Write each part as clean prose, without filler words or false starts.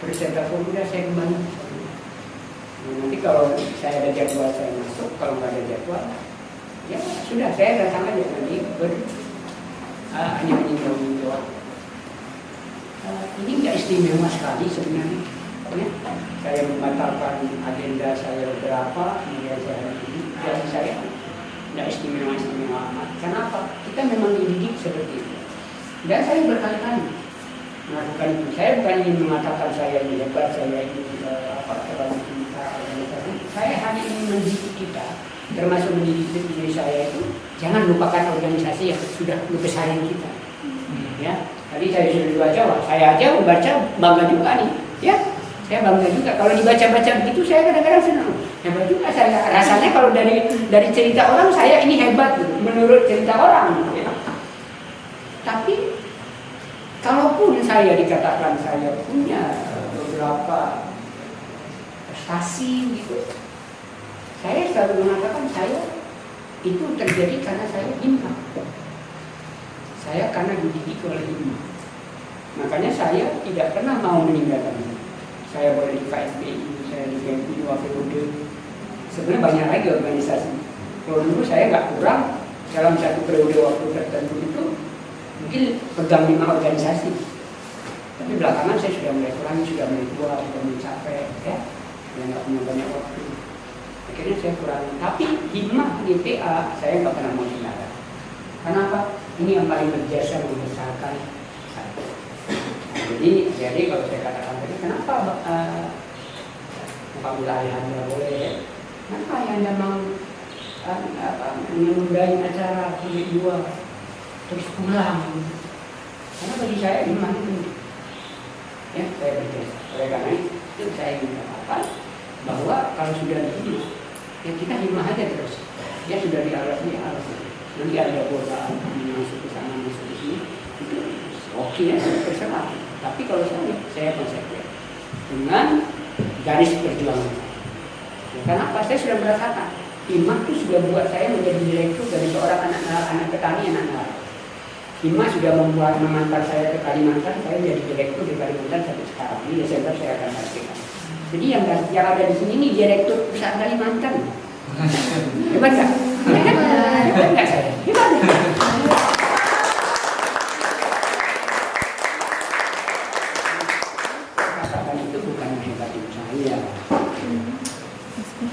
bertelepon udah saya kembali. Nah, nanti kalau saya ada jadwal saya masuk, kalau nggak ada jadwal, ya sudah saya datang aja nanti hanya meninjau doang. Ini nggak istimewa sekali sebenarnya. Ya, saya membatalkan agenda saya beberapa, kemudian saya ini, jadi saya nggak istimewa amat. Kenapa? Kita memang dididik seperti itu. Dan saya berkali-kali melakukan itu. Saya bukan ingin mengatakan saya ini hebat, saya ini terlalu pintar, organisasi. Saya hanya ingin mendidik kita, termasuk mendidik diri saya itu, jangan lupakan organisasi yang sudah membesarin kita. Ya, tadi saya sudah dibaca, saya aja membaca bangga juga nih. Ya, saya bangga juga. Kalau dibaca-baca begitu, saya kadang-kadang senang. Hebat juga saya. Rasanya kalau dari cerita orang, saya ini hebat, gitu, menurut cerita orang. Ya. Tapi kalaupun saya dikatakan saya punya beberapa prestasi gitu, saya selalu mengatakan saya itu terjadi karena saya himmah. Saya karena dididik oleh himmah. Makanya saya tidak pernah mau meninggalkan ini. Saya boleh di KSPI, saya di KMP 2 periode. Sebenarnya banyak lagi organisasi. Kalau dulu saya nggak kurang dalam satu periode waktu tertentu itu mungkin pegang 5 organisasi. Tapi belakangan saya sudah mulai kurang, sudah mulai tua, sudah mulai capek, ya, nggak punya banyak waktu. Akhirnya saya kurang. Tapi himmah GPA saya nggak pernah mau tinggalkan. Kenapa? Ini yang paling berjasa membesarkan saya. Jadi kalau saya katakan tadi, kenapa apabila ayahanda boleh, kenapa ayahanda mau menundai acara Bukit 2 terus pulang? Karena bagi saya himmah itu, ya, saya berjasa. Oleh karena itu saya ingin katakan bahwa kalau sudah hidup, ya kita himmah aja terus. Ya sudah di alas ini, alas ini. Nanti ada godaan masuk ke sana, masuk ke sini, itu oke ya, terserah. Tapi kalau saya konsekuensi dengan garis perjuangan. Ya, kenapa? Saya sudah merasakan himmah itu sudah buat saya menjadi direktur dari seorang anak petani, anak nelayan. Himmah sudah membuat mengantar saya ke Kalimantan, saya menjadi direktur di Kalimantan sampai sekarang. Ini Desember saya akan pastikan. Jadi yang ada di sini ini direktur perusahaan Kalimantan. Hebat nggak? Hebat nggak saya? Hebat nggak? Katakan itu bukan hebatin saya.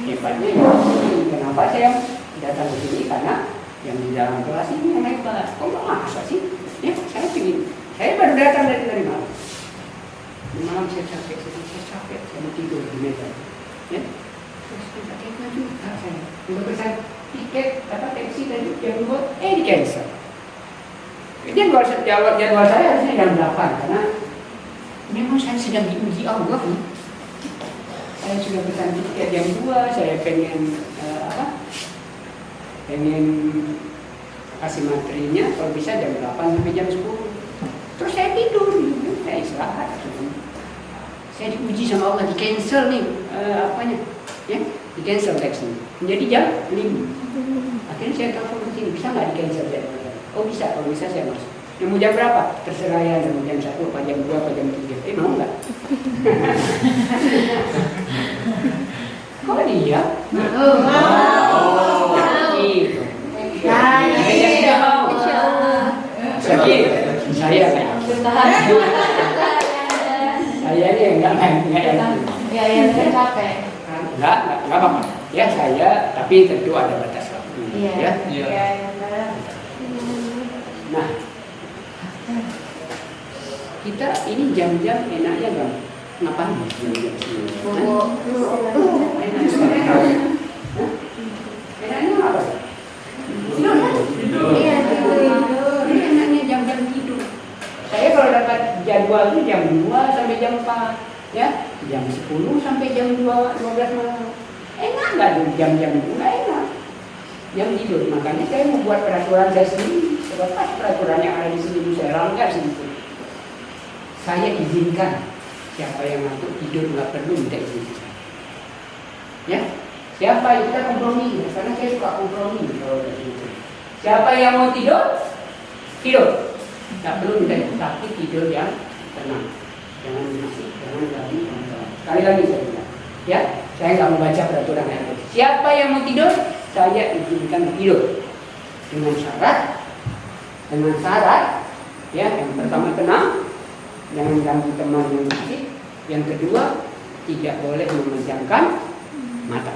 Hebatnya ya, kenapa saya datang ke sini? Karena yang di dalam kelas ini yang hebat. Kok nggak masa sih? Ya, saya baru datang dari malam. Di malam saya capek, saya mau tidur di meja. Ya, terus kita juga saya. Untuk pesan tiket taksi tadi jam 2, di cancel. Jadwal saya harusnya jam 8 karena memang saya sedang diuji Allah. Saya sudah pesan tiket jam 2, saya pengen pengen kasih materinya kalau bisa jam 8 sampai jam 10. Terus saya tidur, saya istirahat. Saya diuji sama Allah, di cancel nih ya, di cancel teksnya. Menjadi jam 5. Akhirnya saya telepon ke sini, bisa nggak di cancel jadwalnya? Oh bisa, kalau bisa saya masuk. Yang mau jam berapa? Terserah ya, mau jam 1, apa jam 2, apa jam 3. Mau nggak? Kok dia? Gitu. Saya mau. Saya ini enggak capek. Enggak apa-apa. Ya saya, tapi tentu ada batas waktu. Ya. Nah, kita ini jam-jam enaknya nggak ngapain? Enaknya apa? Tidur. Ini enaknya jam-jam tidur. Saya kalau dapat jadwal itu jam 2 sampai jam 4, ya, jam 10 sampai jam 12 malam. Enak nggak tuh jam-jam itu? Nggak enak. Jam tidur. Makanya saya membuat peraturan saya sendiri. Selepas peraturan yang ada di sini saya langgar sedikit. Saya izinkan siapa yang ngantuk tidur nggak perlu minta izin. Ya, siapa yang kita kompromi? Karena saya suka kompromi kalau dari itu. Siapa yang mau tidur, tidur. Nggak perlu minta izin, tapi tidur yang tenang. Jangan berisik, jangan ganggu teman-teman. Sekali lagi saya bilang, ya, saya nggak mau baca peraturan yang ada. Siapa yang mau tidur, saya izinkan tidur dengan syarat, ya, yang pertama tenang, jangan ganggu teman yang berisik. Yang kedua, tidak boleh memejamkan mata.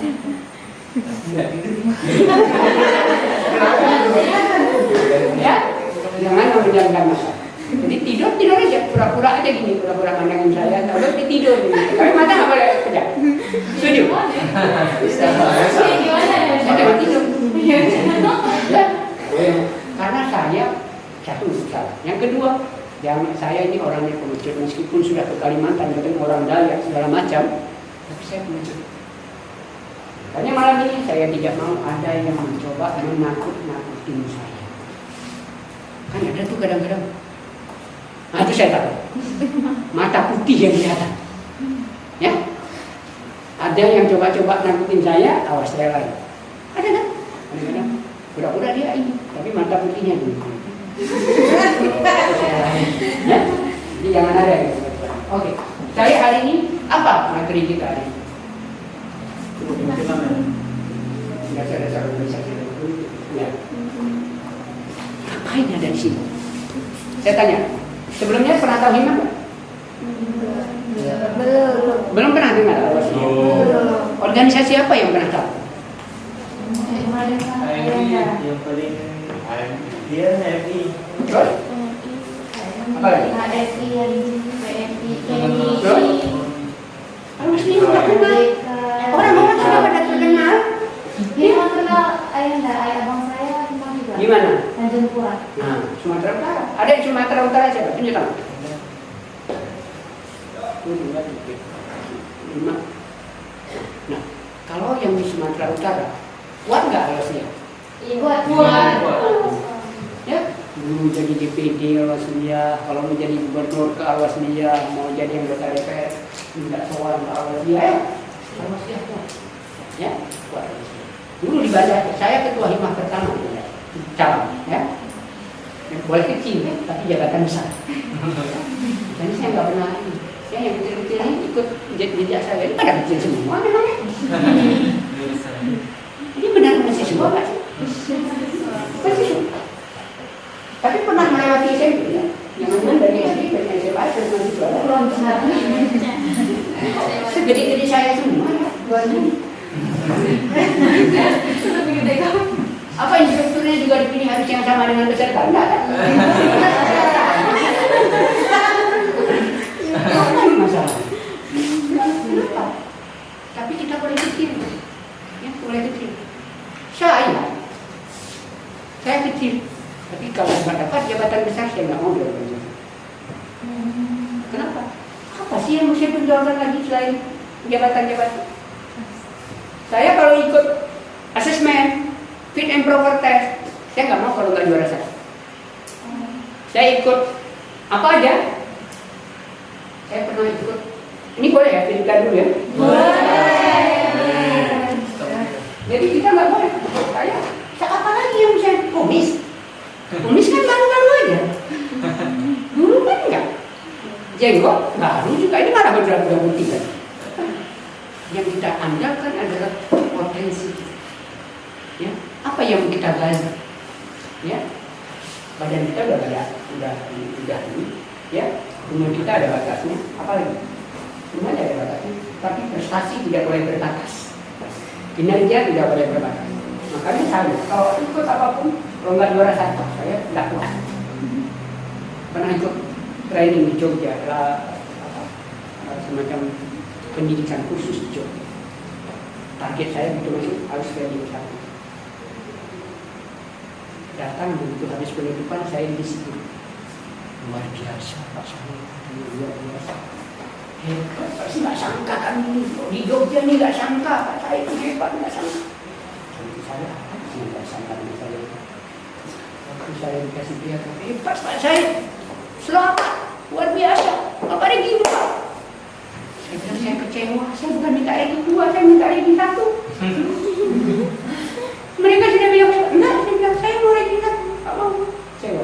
Ya, jangan memejamkan mata. Jadi tidur aja, pura-pura aja gini, pura-pura mandangin saya, kalau dia tidur gini. Tapi mata nggak boleh pejam. Setuju? Saya jangan tidur. Ya, karena saya satu salah. Yang kedua, saya ini orangnya pengecut, meskipun sudah ke Kalimantan, ketemu orang Dayak segala macam, tapi saya pengecut. Makanya malam ini saya tidak mau ada yang mencoba menakut-nakutin saya. Kan ada tuh kadang-kadang. Nah itu saya takut. Mata putih yang kelihatan. Ya. Ada yang coba-coba nakutin saya, awas saya lagi. Ada kan? Kadang-kadang. Pura-pura dia ini, tapi mata putihnya dulu. Ya. Jadi jangan ada yang oke. Saya hari ini apa materi kita hari ini? Dasar-dasar organisasi. Ya. Ngapain ada di sini? Saya tanya. Sebelumnya pernah tahu himah nggak? Belum pernah dengar awasnya. Organisasi apa yang pernah tahu? Yang paling dia HMI. Terus? Apa lagi? Awasnya nggak kenal. Orang-orang sudah pada terkenal. Dia kenal ayah abang saya juga. Di mana? Tanjung Pura. Nah, Sumatera Utara. Ada di Sumatera Utara siapa? Tunjuk tangan. 5. Nah, kalau yang di Sumatera Utara, kuat nggak awasnya? Kuat. Ya, dulu jadi DPD awasnya, kalau mau jadi gubernur ke awasnya, mau jadi anggota DPR, tidak soal ke awasnya, awasnya kuat. Ya, kuat. Dulu di Bandar, saya ketua himah pertama, calon, ya. Boleh kecil, tapi jabatan besar. Jadi saya nggak pernah ini. Saya yang kecil-kecil ini ikut jejak saya, ini pada kecil semua memangnya. Ini benar masih semua nggak sih? Masih semua. Tapi pernah melewati SMP ya. Yang mana dari SD, dari SMA, dari mahasiswa. Segede-gede saya semua ya. Apa instrukturnya juga dipilih harus yang sama dengan peserta? Enggak kan? Apa masalah? Kenapa? Tapi kita boleh kecil, ya boleh kecil. Saya kecil, tapi kalau dapat jabatan besar saya nggak mau berorganisasi. Kenapa? Apa sih yang mesti diperjuangkan lagi selain jabatan-jabatan? Saya kalau ikut asesmen, fit and proper test, saya nggak mau kalau nggak juara satu. Saya ikut apa aja? Saya pernah ikut. Ini boleh ya, cerita dulu ya? Boleh. Jadi kita nggak boleh. Saya apa lagi yang bisa komis? Komis kan baru-baru aja. Dulu kan enggak. Jenggot baru juga, ini malah berdarah putih kan. Yang kita andalkan adalah potensi. Ya, apa yang kita gali? Ya, badan kita udah ini, ya. Umur kita ada batasnya, apalagi semuanya ada batasnya, tapi prestasi tidak boleh berbatas, kinerja tidak boleh berbatas. Makanya saya kalau ikut apapun, kalau nggak juara satu, saya nggak kuat. Pernah ikut training di Jogja, semacam pendidikan khusus di Jogja. Target saya betul-betul harus jadi satu. Datang begitu habis penutupan saya di situ. Luar biasa Pak Sani, luar biasa. Hebat, pasti nggak sangka kan di Jogja nih nggak sangka Pak saya itu hebat, nggak sangka. Saya nggak sangka dengan saya. Waktu saya dikasih dia hebat Pak saya, selamat, luar biasa. Apa ada gini Pak? Saya bilang saya kecewa, saya bukan minta ranking 2, saya minta ranking 1. Mereka sudah bilang, enggak, saya bilang saya mau ranking 1, nggak mau. Saya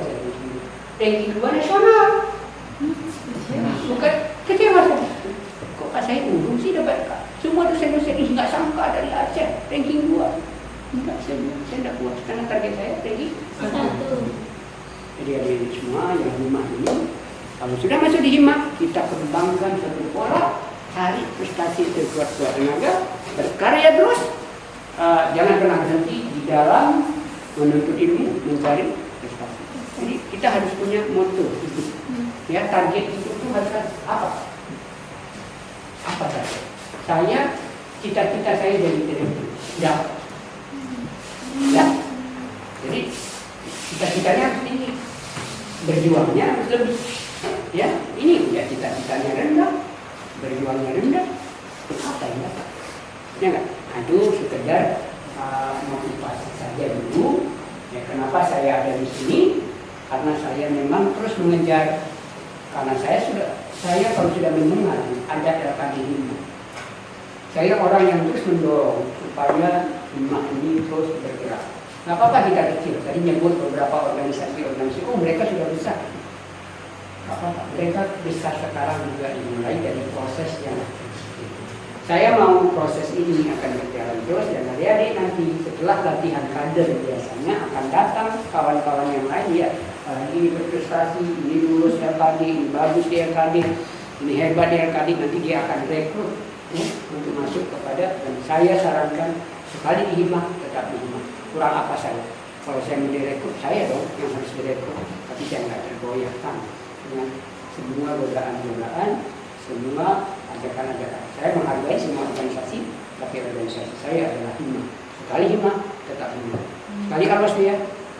ranking 2 nasional, bukan kecil. saya urung sih dapat semua dosen-dosen ini nggak sangka dari Aceh ranking 2. Enggak, saya tidak kuat karena target saya ranking 1. Jadi adik-adik semua yang himah ini, kalau sudah masuk di himah, kita kembangkan satu pola, cari prestasi sekuat-kuat tenaga, berkarya terus, jangan pernah berhenti di dalam menuntut ilmu, mencari prestasi. Jadi kita harus punya moto hidup. Ya, target hidup itu harus apa? Apa target? Saya, cita-cita saya jadi direktur. Ya. Jadi cita-citanya harus tinggi, berjuangnya harus lebih. Ya, ini ya cita-citanya rendah, berjuangnya rendah. Apa yang dapat? Ya nggak? Aduh, sekedar motivasi saja dulu. Ya, kenapa saya ada di sini? Karena saya memang terus mengejar. Karena saya kalau sudah mendengar ada LKD ini, saya orang yang terus mendorong supaya himah ini terus bergerak. Nggak apa-apa kita kecil. Tadi nyebut beberapa organisasi, oh mereka sudah besar. Nggak apa-apa, mereka besar sekarang juga dimulai dari proses yang saya mau proses ini akan berjalan terus, dan adik-adik nanti setelah latihan kader biasanya akan datang kawan-kawan yang lain, ya ini berprestasi, ini lulus LKD, ini bagus di LKD, ini hebat di LKD, nanti dia akan rekrut ya, untuk masuk kepada, dan saya sarankan sekali di himah tetap di himah. Kurang apa saya? Kalau saya mau direkrut, saya dong yang harus direkrut, tapi saya nggak tergoyahkan dengan semua godaan-godaan, semua ajakan-ajakan. Saya menghargai semua organisasi, tapi organisasi saya adalah himah. Sekali himah, tetap himah. Sekali awas dia,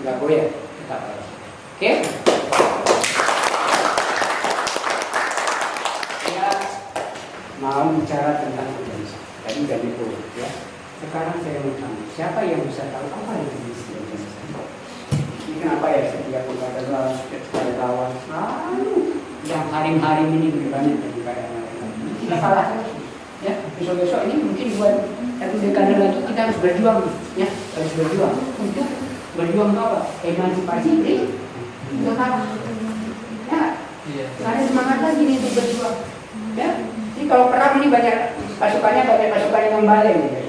nggak goyah, tetap awas. Oke? Saya mau bicara tentang organisasi. Tadi udah nyebut, ya. Sekarang saya mau tanya, siapa yang bisa tahu apa yang diisi organisasi? Ini kenapa ya setiap pengadalan, setiap kawan selalu yang hari-hari ini berbanding dari keadaan kita kalah terus. Ya, besok-besok ini mungkin buat satu dekade lagi kita harus berjuang, ya, harus berjuang untuk berjuang apa? Emansipasi kita kalah. Ya, ada semangat lagi nih untuk berjuang. Ya, jadi kalau perang ini banyak pasukannya yang balik.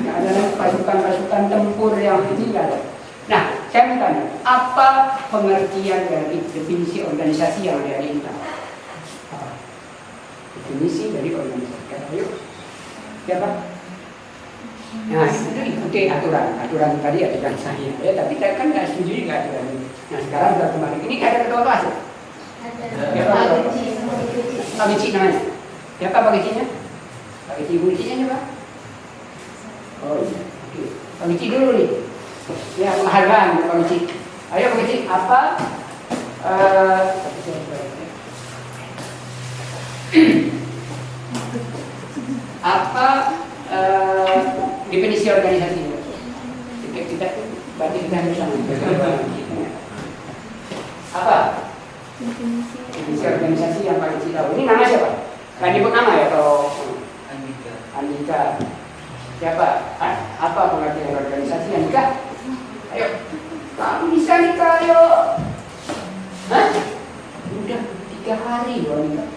Ada pasukan tempur yang tinggal. Nah, saya mau tanya, apa pengertian dari definisi organisasi yang ada di kita? Definisi dari organisasi. Ayo, siapa? Nah, itu ikuti aturan tadi aturan saya. Ya, tapi saya kan nggak setuju nggak aturan ini. Nah, sekarang sudah kembali. Ini ada ketua kelas ya? Ada. Pak Gici namanya. Siapa Pak Gicinya? Pak Gici, Ibu Gicinya siapa? Oh iya. Oke. Pak Gici dulu nih. Ya, penghargaan Pak Gici. Ayo Pak Gici, apa definisi organisasi? Kita berarti kita harus sama. Apa definisi organisasi yang Pak Gici tahu? Ini nama siapa? Kan nyebut nama ya kalau Andika. Siapa? Apa pengertian organisasi Andika? Ayo, kamu bisa nikah, ayo. Hah? Udah 3 hari loh nikah.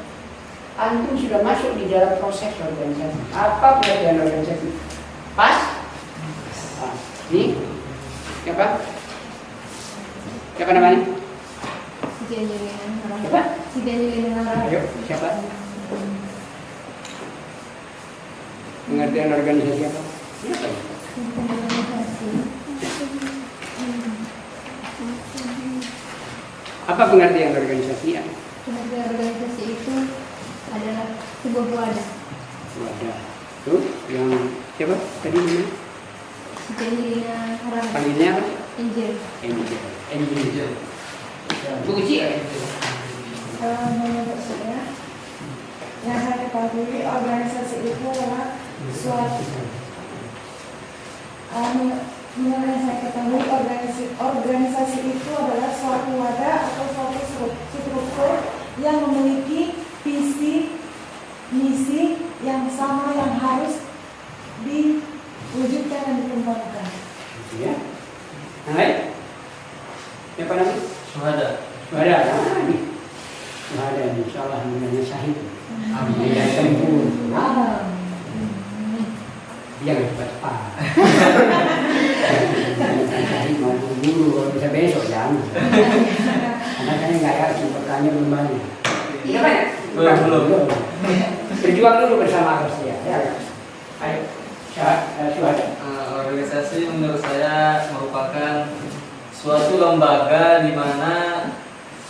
Antum sudah masuk di dalam proses organisasi. Apa pengertian organisasi? Pas? Ini siapa? Siapa namanya? Siapa? Ayo, siapa? Pengertian organisasi apa? Siapa ya? Apa pengertian organisasi? Pengertian organisasi itu adalah sebuah wadah. Wadah. Tuh, yang siapa tadi namanya? Angelina Harahap. Panggilnya apa? Angel. Bu Uci ya? Menurut saya, yang saya ketahui organisasi itu adalah suatu menurut yang saya ketahui organisasi itu adalah suatu wadah atau suatu struktur yang memiliki visi misi yang sama yang harus diwujudkan dan dikembangkan. Ya. Yang lain? Siapa namanya? Suhada. Suhada. Nah, ini. Suhada, insya Allah namanya Syahid. Yang sempurna. Jangan cepat-cepat. Tadi mau buru kalau bisa besok jangan. Karena kan nggak yakin pertanyaan belum banyak. Iya kan? Belum. Berjuang dulu bersama Agustia. Ya. Ayo. Suara. Organisasi menurut saya merupakan suatu lembaga di mana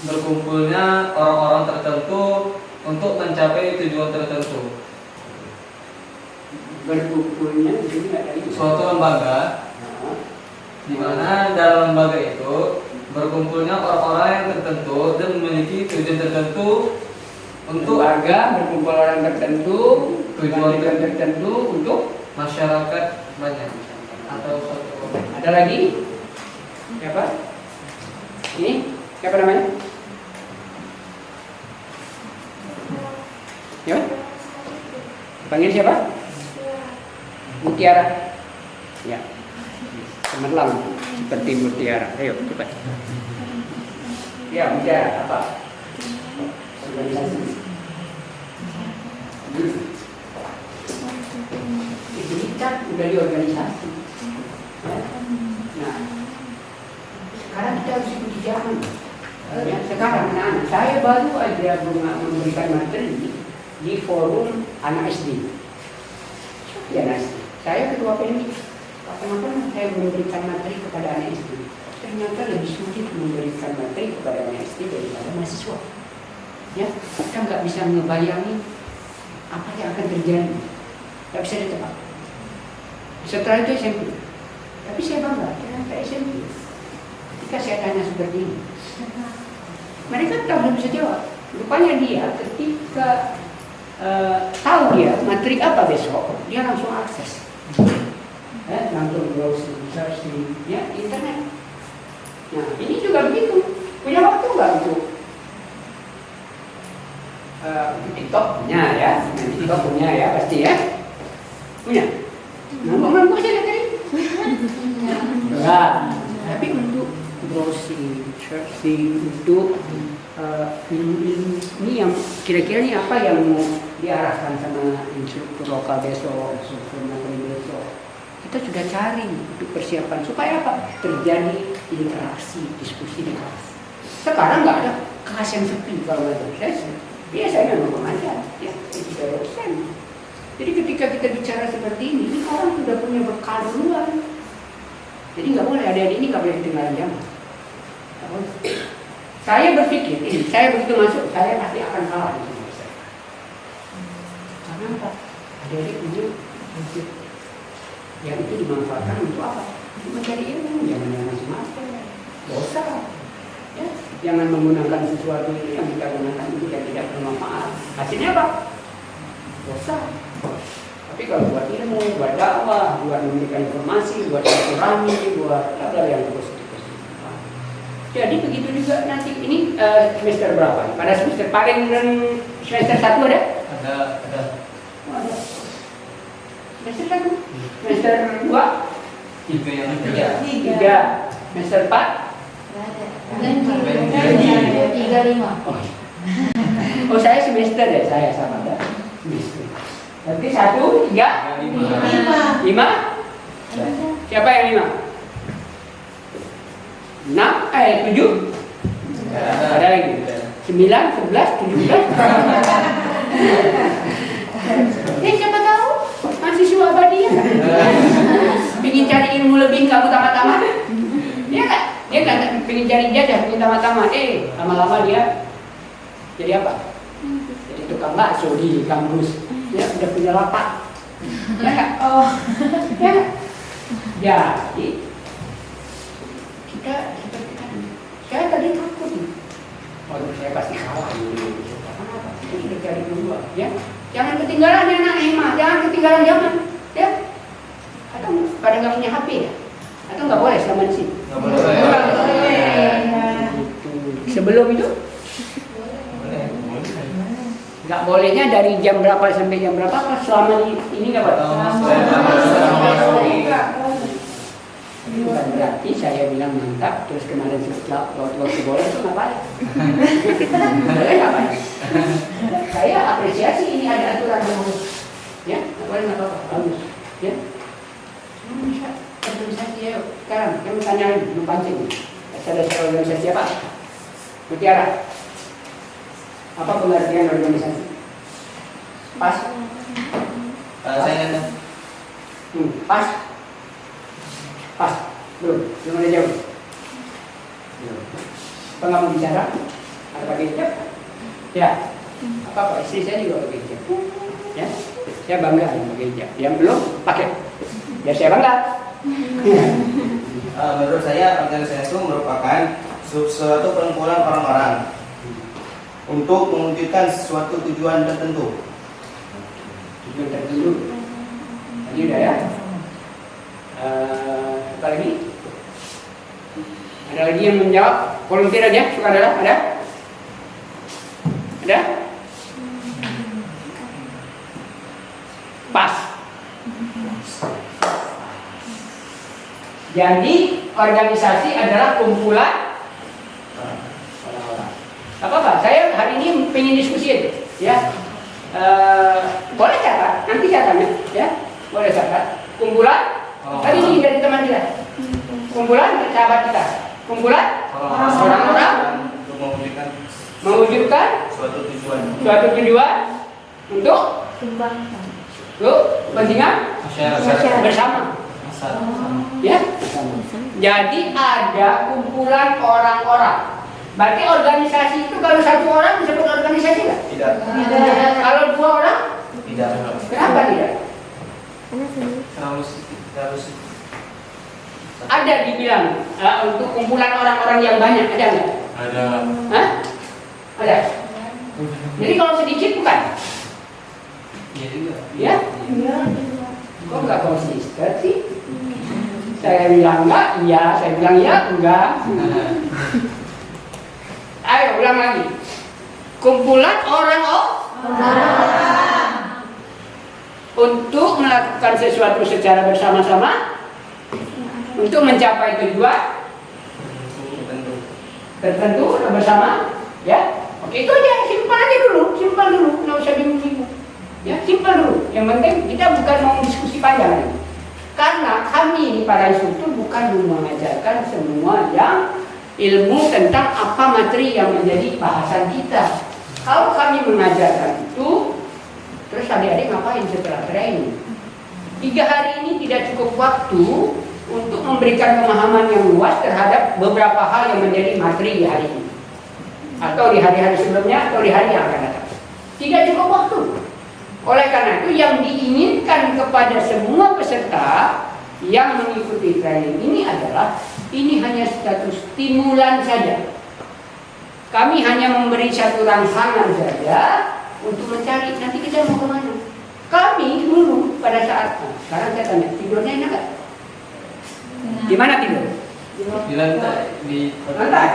berkumpulnya orang-orang tertentu untuk mencapai tujuan tertentu. Berkumpulnya di sini nggak ada itu. Suatu lembaga di mana dalam lembaga itu berkumpulnya orang-orang yang tertentu dan memiliki tujuan tertentu untuk warga berkumpul orang tertentu, tujuan tertentu untuk masyarakat banyak atau suatu. Ada lagi? Siapa? Ini siapa namanya? Ya? Panggil siapa? Mutiara. Ya. Cemerlang seperti mutiara. Ayo cepat. Ya, Mutiara apa? Organisasi. Kita udah di organisasi. Nah, sekarang kita harus ikuti zaman. Ya, sekarang anak-anak saya baru aja memberikan materi di forum anak SD. Ya, anak SD. Saya ketua PMI. Kenapa saya memberikan materi kepada anak SD? Ternyata lebih sulit memberikan materi kepada anak SD daripada mahasiswa. Ya, kita nggak bisa ngebayangin apa yang akan terjadi. Nggak bisa ditebak. Setelah itu SMP. Tapi saya bangga, ternyata SMP. Ketika saya tanya seperti ini, mereka belum bisa jawab. Rupanya dia ketika tahu dia materi apa besok, dia langsung akses. Langsung browsing, searching, ya internet. Nah ini juga begitu. Punya waktu nggak untuk TikTok punya ya, TikTok punya ya pasti ya, punya. Ngomong aja tadi. Enggak. Tapi untuk browsing, searching, untuk ilmu-ilmu ini yang kira-kira ini apa yang mau diarahkan sama instruktur lokal besok, instruktur materi besok. Kita sudah cari untuk persiapan supaya apa? Terjadi interaksi, diskusi di kelas. Sekarang nggak ada kelas yang sepi kalau ada saya. Biasanya ngomong aja, ya itu dosen. Jadi ketika kita bicara seperti ini orang sudah punya bekal duluan. Jadi nggak boleh adik-adik ini nggak boleh ketinggalan zaman. Saya berpikir, saya begitu masuk, saya pasti akan kalah di sini. Karena apa? Adik-adik punya yang itu dimanfaatkan untuk apa? Untuk mencari ilmu, jangan yang masing-masing. Dosa. Ya, jangan menggunakan sesuatu itu yang kita gunakan untuk yang tidak bermanfaat. Hasilnya apa? Dosa. Tapi kalau buat ilmu, buat dakwah, buat memberikan informasi, buat silaturahmi, buat apa yang positif. Jadi begitu juga nanti ini semester berapa? Pada semester paling semester 1 ada? Ada. Oh, ada. Semester 1, semester 2, 3 yang tiga. Semester 4. Tiga lima. Oh saya semester ya, saya sama ya. Semester. Nanti 1, 3, 5. Siapa yang 5? 6, 7. Ada lagi. 9, 11, 17. Siapa tahu mahasiswa abadi ya. Ingin cari ilmu lebih nggak tamat-tamat. Dia kan? Dia nggak pengen cari jajah, pengen tamat-tamat. Lama-lama dia jadi apa? Jadi tukang bakso di kampus. Dia udah punya lapak. Ya kan? Oh, ya kan? Jadi kita seperti tadi. Saya tadi takut nih. Waduh, saya pasti kalah ini. Kenapa? Kita sudah cari duluan, ya. Jangan ketinggalan ya anak emak, jangan ketinggalan zaman, ya. Atau pada nggak punya HP ya? Atau nggak boleh selama di sini? Nggak boleh. Sebelum itu? Nggak bolehnya dari jam berapa sampai jam berapa? Apa selama ini nggak boleh? Itu bukan berarti saya bilang mantap, terus kemarin waktu boleh itu ngapain? Boleh ngapain? Saya saya apresiasi ini ada aturan yang bagus. Ya, nggak boleh nggak apa-apa, bagus. Ya, bisa organisasi ya. Sekarang yang tanya pancing. Dasar organisasi apa? Mutiara. Apa pengertian organisasi? Pas. Saya Pas. Pas. Belum ada jauh. Apa nggak mau bicara? Ada pakai hijab? Ya. Apa istri saya juga pakai hijab. Ya. Saya bangga dengan pakai hijab. Yang belum pakai. Biar saya bangga. menurut saya organisasi itu merupakan suatu perkumpulan orang-orang untuk mewujudkan suatu tujuan tertentu. Tujuan tertentu. Tadi udah ya. Apa lagi? Ada lagi yang menjawab? Volunteer aja, sukarela ada? Ada? Pas. Jadi organisasi adalah kumpulan orang-orang. Apa-apa? Saya hari ini pengen diskusi itu, ya. Boleh catat, nanti catatnya, ya. Boleh catat. Kumpulan. Tadi ini dari teman kita. Kumpulan sahabat kita. Kumpulan orang-orang Untuk mewujudkan suatu tujuan. suatu tujuan untuk kepentingan bersama. Ya. Jadi ada kumpulan orang-orang. Berarti organisasi itu kalau satu orang disebut organisasi nggak? Tidak. Kalau dua orang? Tidak. Kenapa tidak? Harus Ada dibilang untuk kumpulan orang-orang yang banyak, ada nggak? Ada. Hah? Ada. Jadi kalau sedikit bukan? Iya juga. Ya? Kok nggak konsisten sih? Saya bilang enggak, iya. Saya bilang iya, enggak. Ayo ulang lagi. Kumpulan orang-orang untuk melakukan sesuatu secara bersama-sama untuk mencapai tujuan tertentu bersama, ya. Oke, itu aja, simpel aja dulu, nggak usah bingung-bingung. Ya, simpel dulu. Yang penting kita bukan mau diskusi panjang. Karena kami para instruktur bukan mengajarkan semua yang ilmu tentang apa materi yang menjadi bahasan kita. Kalau kami mengajarkan itu, terus adik-adik ngapain setelah training? 3 hari ini tidak cukup waktu untuk memberikan pemahaman yang luas terhadap beberapa hal yang menjadi materi di hari ini, atau di hari-hari sebelumnya, atau di hari yang akan datang. Tidak cukup waktu. Oleh karena itu yang diinginkan kepada semua peserta yang mengikuti training ini adalah ini hanya status stimulan saja. Kami hanya memberi satu rangsangan saja untuk mencari nanti kita mau kemana. Kami dulu pada saat sekarang saya tanya tidurnya enak gak? Di mana tidur? Di lantai. Di Lantai?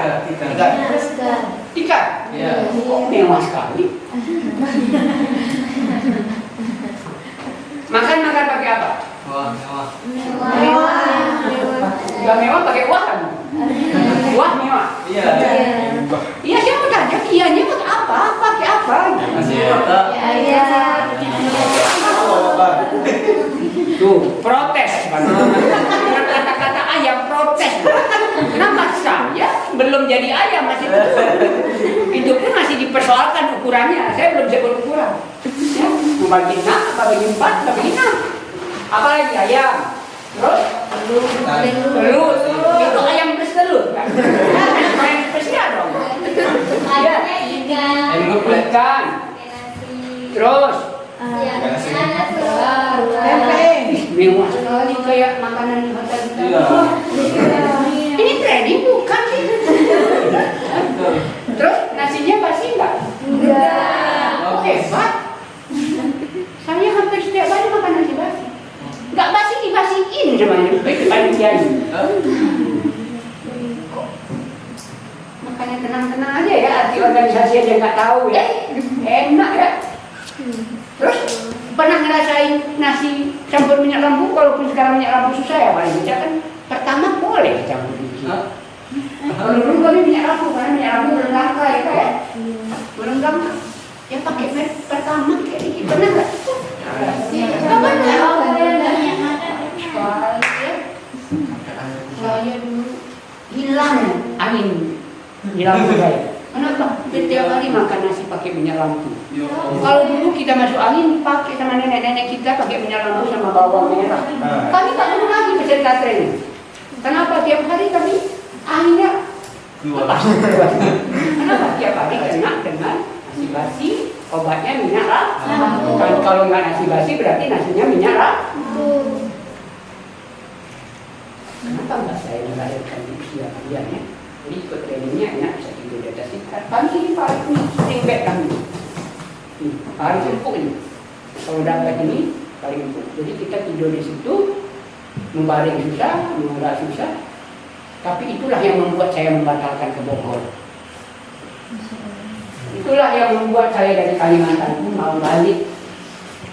Tikar? Iya. Kok mewah sekali? Makan pakai apa? Wah. Gak mewah pakai uang kan? Wah mewah. Iya. Iya saya mau tanya, ianya pakai apa? Pakai apa? Masih ada. Tuh, protes kan? Dengan kata-kata ayam protes. Kenapa saya belum jadi ayam masih betul? Itu pun masih dipersoalkan ukurannya. Saya belum sebut ukuran. Ya, mau bagi 6, apa bagi 4, apa bagi 6? Apa lagi ayam? Terus? Telur. Itu ayam plus telur kan? Main spesial dong. Ya. Ikan. Terus? Tempe. Mewah sekali kayak makanan di hotel kita. Iya. Ini training bukan sih? Terus nasinya basi enggak? Oke, Pak. Saya hampir setiap hari makan nasi basi. Enggak basi dibasiin semuanya. Baik kiai. Makanya tenang-tenang aja ya, arti organisasi aja nggak tahu ya. Enak ya. Terus pernah ngerasain nasi campur minyak lampu? Walaupun sekarang minyak lampu susah ya paling tidak kan. Pertama boleh campur dikit. Kalau dulu kami minyak lampu karena minyak lampu belum langka ya kan? Belum langka. Ya pakai sama kayak ini, benar nggak? Nggak benar. Saya dulu hilang angin di lampu saya. Kenapa? Setiap hari makan nasi pakai minyak lampu. Kalau dulu kita masuk angin pakai sama nenek-nenek kita pakai minyak lampu sama bawang merah. Kami tak perlu lagi pesan katren. Kenapa tiap hari kami anginnya lepas? Kenapa tiap hari kena dengan nasi basi, obatnya minyak lampu. Kalau nggak nasi basi berarti nasinya minyak lampu. Kenapa nggak saya melahirkan di usia kalian ya? Jadi ikut trainingnya enak, bisa tidur di atas tikar. Kami ini paling sering bed kami. Paling empuk ini. Kalau dapat ini paling empuk. Jadi kita tidur di situ, membaring susah, mengerak susah. Tapi itulah yang membuat saya membatalkan ke Bogor. Itulah yang membuat saya dari Kalimantan pun mau balik.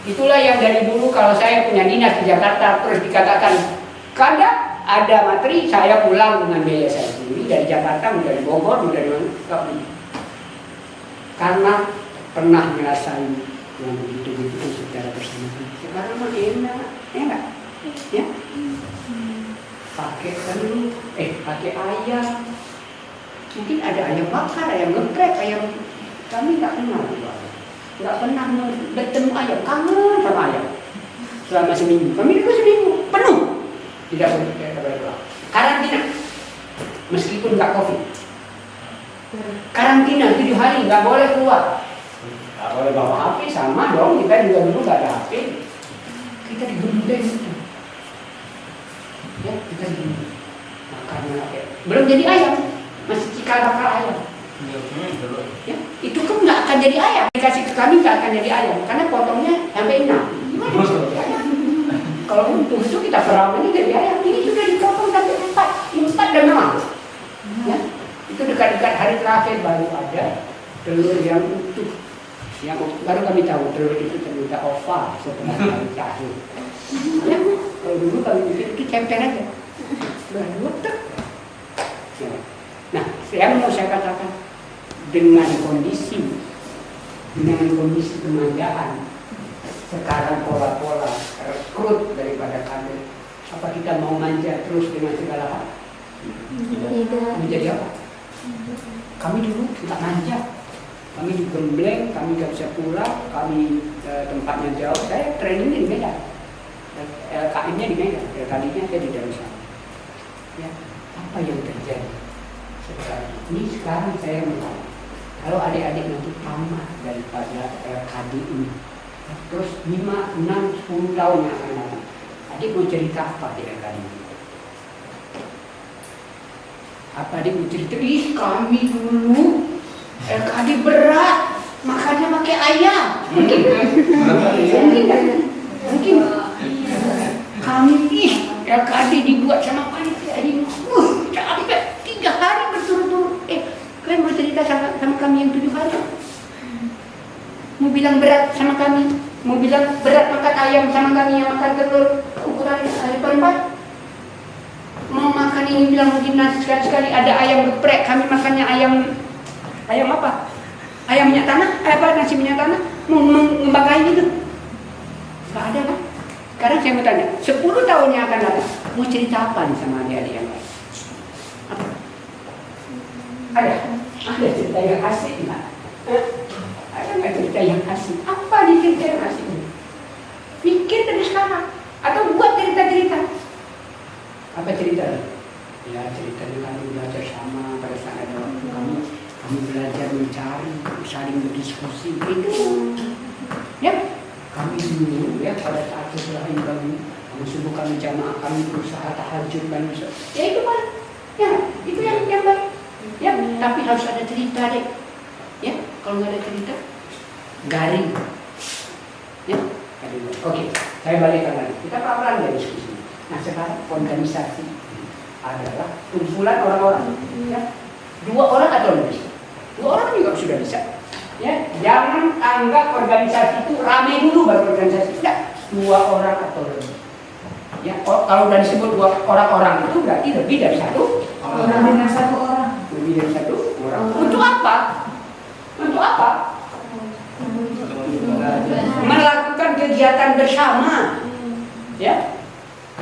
Itulah yang dari dulu kalau saya punya dinas di Jakarta terus dikatakan kada ada materi, saya pulang dengan biaya saya sendiri dari Jakarta, dari Bogor, dari mana, nggak punya. Karena pernah ngerasain yang begitu-begitu secara bersama-sama. Sekarang mah enak, ya? Pakai telur, pakai ayam. Mungkin ada ayam bakar, ayam geprek, ayam. Kami nggak kenal, nggak pernah bertemu ayam, kangen sama ayam. Selama seminggu, kami itu seminggu penuh. Tidak boleh pulang. Karantina, meskipun nggak COVID. Karantina 7 hari, nggak boleh keluar. Nggak boleh bawa HP, sama dong. Kita juga dulu nggak ada HP. Kita digembeng itu. Ya, kita digembeng. Makannya belum jadi ayam, masih cikal bakal ayam. Ya, itu kan nggak akan jadi ayam. Dikasih ke kami nggak akan jadi ayam, karena potongnya sampai 6. Gimana bisa jadi ayam? Kalau untung itu kita perawatnya dari ayam, ini sudah dipotong sampai 4 dan memang. Ya, itu dekat-dekat hari terakhir baru ada telur yang utuh. Yang baru kami tahu telur itu ternyata oval setelah kami tahu. Ya, kalau dulu kami pikir itu cemper aja, baru utuh. Ya. Nah, yang mau saya katakan dengan kondisi kemanjaan. Sekarang pola-pola rekrut daripada kader. Apa kita mau manja terus dengan segala hal? Tidak. Menjadi apa? Kami dulu tidak manja. Kami digembleng, kami tidak bisa pulang, kami tempatnya jauh. Saya trainingnya di Medan. LKM-nya di Medan, kalinya saya di Darussalam. Ya, apa yang terjadi sekarang? Ini sekarang saya melihat. Kalau adik-adik nanti tamat daripada LKD ini, terus 5, 6, 10 tahun yang akan datang, adik mau cerita apa di LKD? Apa adik mau cerita? Ih, kami dulu LKD berat, makannya pakai ayam. Mungkin kan? Mungkin. Kami LKD dibuat sama panitia ini. Capek 3 hari berturut-turut. Kalian mau cerita sama kami yang 7 hari? Mau bilang berat sama kami, mau bilang berat makan ayam sama kami yang makan telur ukuran 4. Mau makan ini bilang mungkin nasi sekali-sekali ada ayam geprek, kami makannya ayam apa? Ayam minyak tanah, nasi minyak tanah, mau membanggain itu? Gak ada kan? Sekarang saya mau tanya, 10 tahun yang akan datang, mau cerita apa nih sama adik-adik yang lain? Apa? Ada cerita yang asik nggak? Ada nggak cerita yang asik? Apa di cerita yang asik ini? Pikir dari sekarang atau buat cerita-cerita. Apa ceritanya? Ya ceritanya kami belajar sama pada saat ada waktu kami belajar mencari, saling berdiskusi itu. Ya, kami dulu ya pada saat setelah ini kami subuh kami jamaah, kami berusaha tahajud dan ya itu kan, ya itu yang baik. Ya, tapi harus ada cerita deh. Ya, kalau nggak ada cerita, garing. Ya, garing. Oke, saya balikkan lagi. Kita pelan-pelan ya diskusi. Nah, sekarang organisasi adalah kumpulan orang-orang. Ya, 2 orang atau lebih. 2 orang juga sudah bisa. Ya, jangan anggap organisasi itu ramai dulu baru organisasi. Tidak, 2 orang atau lebih. Ya, kalau sudah disebut 2 orang-orang itu berarti lebih dari 1 orang. Dengan 1 orang. Lebih dari 1 orang. Untuk apa? Untuk apa? Melakukan kegiatan bersama. Ya,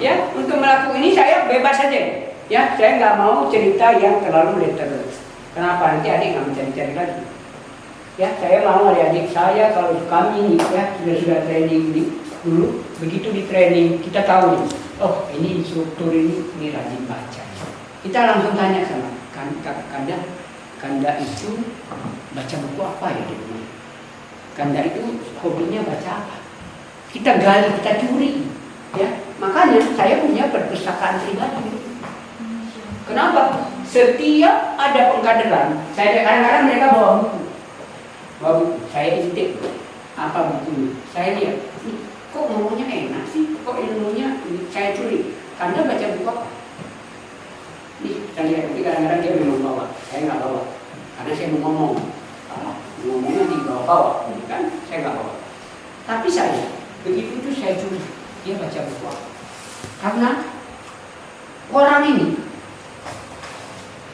ya, untuk melakukan ini saya bebas saja. Ya, saya nggak mau cerita yang terlalu detail. Kenapa? Nanti adik nggak mencari-cari lagi. Ya, saya mau adik-adik saya kalau kami nih ya sudah training dulu, begitu di training kita tahu nih, oh ini instruktur ini rajin baca. Kita langsung tanya sama Kanda itu baca buku apa ya di rumah? Kanda itu hobinya baca apa? Kita gali, kita curi, ya. Makanya saya punya perpustakaan pribadi. Kenapa? Setiap ada pengkaderan, saya kadang-kadang mereka bawa buku. Saya intip apa bukunya. Saya lihat, kok ngomongnya enak sih, kok ilmunya saya curi. Kanda baca buku apa? Nih, saya lihat, tapi kadang-kadang dia memang bawa. Saya nggak bawa, karena saya mau ngomong. Ngomongnya di bawah-bawah, kan? Saya nggak bawa. Tapi saya, begitu itu saya curi. Dia baca buku apa? Karena orang ini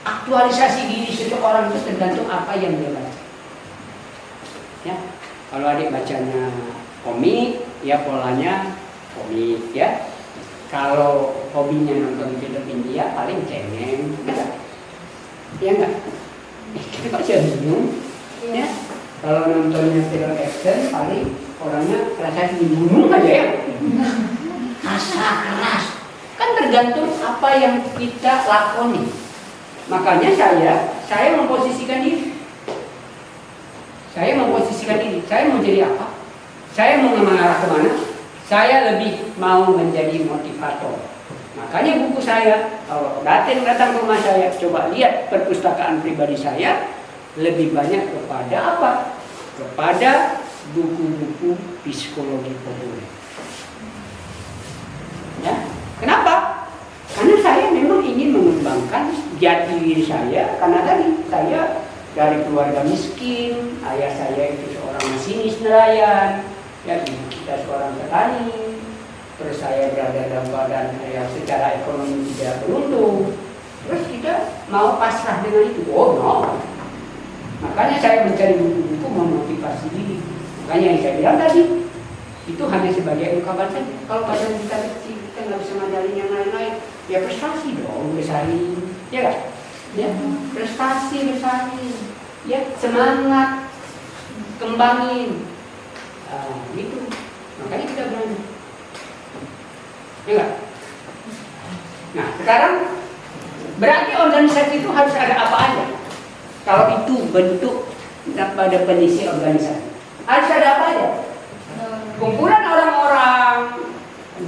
aktualisasi diri seseorang itu tergantung apa yang dia baca. Ya, kalau adik bacanya komik, ya polanya komik, ya. Kalau hobinya nonton film India, paling cengeng, enggak? Ya enggak? Kita kok jadi bingung, ya. Kalau nontonnya film action, paling orangnya rasa dibunuh aja ya. Kasar, keras. Kan tergantung apa yang kita lakoni. Makanya saya memposisikan diri. Saya memposisikan diri. Saya mau jadi apa? Saya mau mengarah kemana? Saya lebih mau menjadi motivator. Makanya buku saya, kalau datang ke rumah saya, coba lihat perpustakaan pribadi saya, lebih banyak kepada apa? Kepada buku-buku psikologi populer. Ya, kenapa? Karena saya memang ingin mengembangkan jati diri saya. Karena tadi saya dari keluarga miskin, ayah saya itu seorang masinis nelayan, ya ibu kita seorang petani, terus saya berada dalam keadaan yang secara ekonomi tidak beruntung, terus kita mau pasrah dengan itu? Oh no. Makanya saya mencari buku-buku memotivasi diri. Makanya yang saya bilang tadi, itu hanya sebagai ungkapan saja. Kalau badan kita kecil, kita nggak bisa ngajarin yang lain-lain, ya prestasi dong, bersaing, ya kan? Ya, prestasi bersaing, ya semangat, kembangin, gitu. Makanya kita berani, ya enggak? Nah sekarang berarti organisasi itu harus ada apa aja? Kalau itu bentuk pada penisi organisasi, harus ada apa aja? Kumpulan orang-orang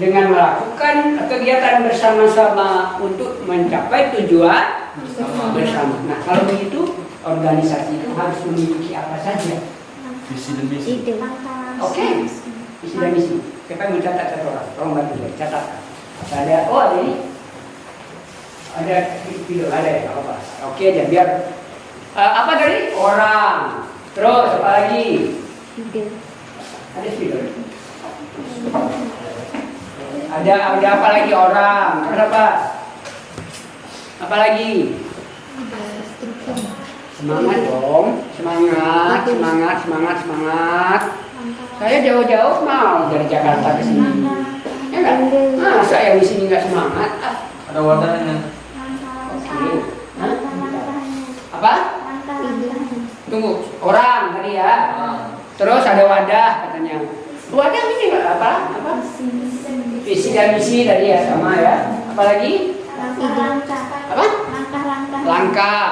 dengan melakukan kegiatan bersama-sama untuk mencapai tujuan bersama. Nah, kalau begitu organisasi itu harus memiliki apa saja? Visi dan misi. Oke. Visi dan misi. Siapa yang mencatat satu orang? Tolong bantu saya catat. Ada, oh ada ini. Ada video, ada ya, apa? Oke aja biar apa tadi? Orang. Terus apa lagi? Ada video. Ada apa lagi orang? Terus apa? Apa lagi? Semangat dong, semangat. Saya jauh-jauh mau dari Jakarta ke sini. Ya enggak? Masa yang di sini nggak semangat? Ada wadahnya. Oke. Apa? Tunggu, orang tadi ya. Terus ada wadah katanya. Wadah ini nggak apa? Visi dan misi tadi ya sama ya. Apalagi? Apa? Langkah.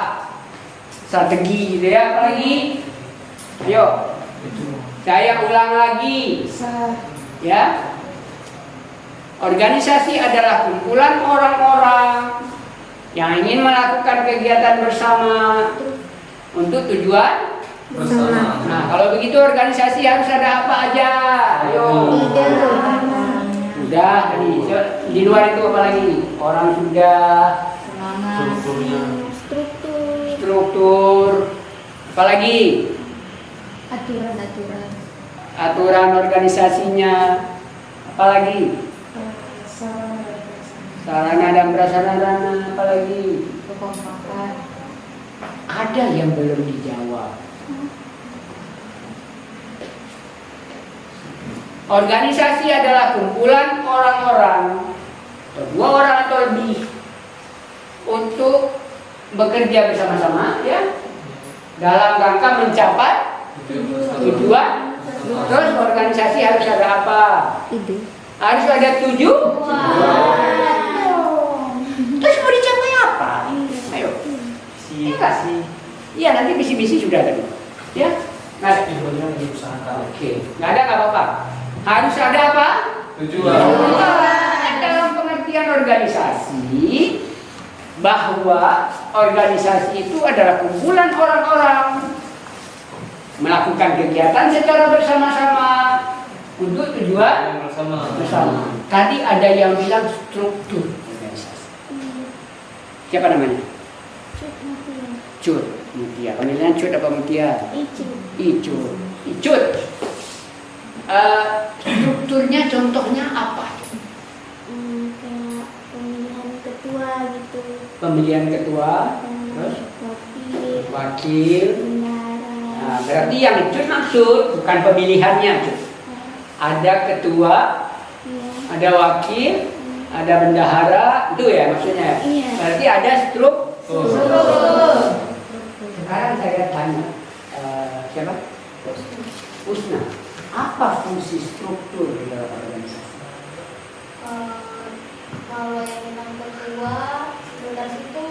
Strategi gitu ya. Apalagi? Ayo. Saya ulang lagi. Ya. Organisasi adalah kumpulan orang-orang yang ingin melakukan kegiatan bersama untuk tujuan Bersama. Nah, kalau begitu organisasi harus ada apa aja? Ayo. Sudah tadi. Di luar itu apa lagi? Orang sudah. Struktur. Apa lagi? Aturan organisasinya. Apa lagi? Sarana dan prasarana. Apa lagi? Ada yang belum dijawab. Organisasi adalah kumpulan orang-orang, atau 2 orang atau lebih, untuk bekerja bersama-sama, ya, dalam rangka mencapai tujuan. Terus organisasi harus ada apa? Harus ada tujuan. Terus mau dicapai apa? Ayo. Iya sih. Iya, nanti misi-misi sudah ada. Ya. Nggak ada. Oke. Nggak ada nggak apa-apa. Harus ada apa? Tujuan. Dalam pengertian organisasi, bahwa organisasi itu adalah kumpulan orang-orang melakukan kegiatan secara bersama-sama untuk tujuan bersama. Tadi ada yang bilang struktur organisasi. Siapa namanya? Cut Mutia. Panggilan Cut apa Mutia? Icut. Strukturnya contohnya apa? Kayak pemilihan ketua gitu. Pemilihan ketua, terus wakil. Nah, berarti yang Cut maksud bukan pemilihannya, Cut. Ada ketua, ada wakil, ada bendahara, itu ya maksudnya. Iya. Berarti ada struktur. Sekarang saya tanya, siapa? Usna. Apa fungsi struktur di dalam organisasi? Kalau yang tentang ketua, sekretaris itu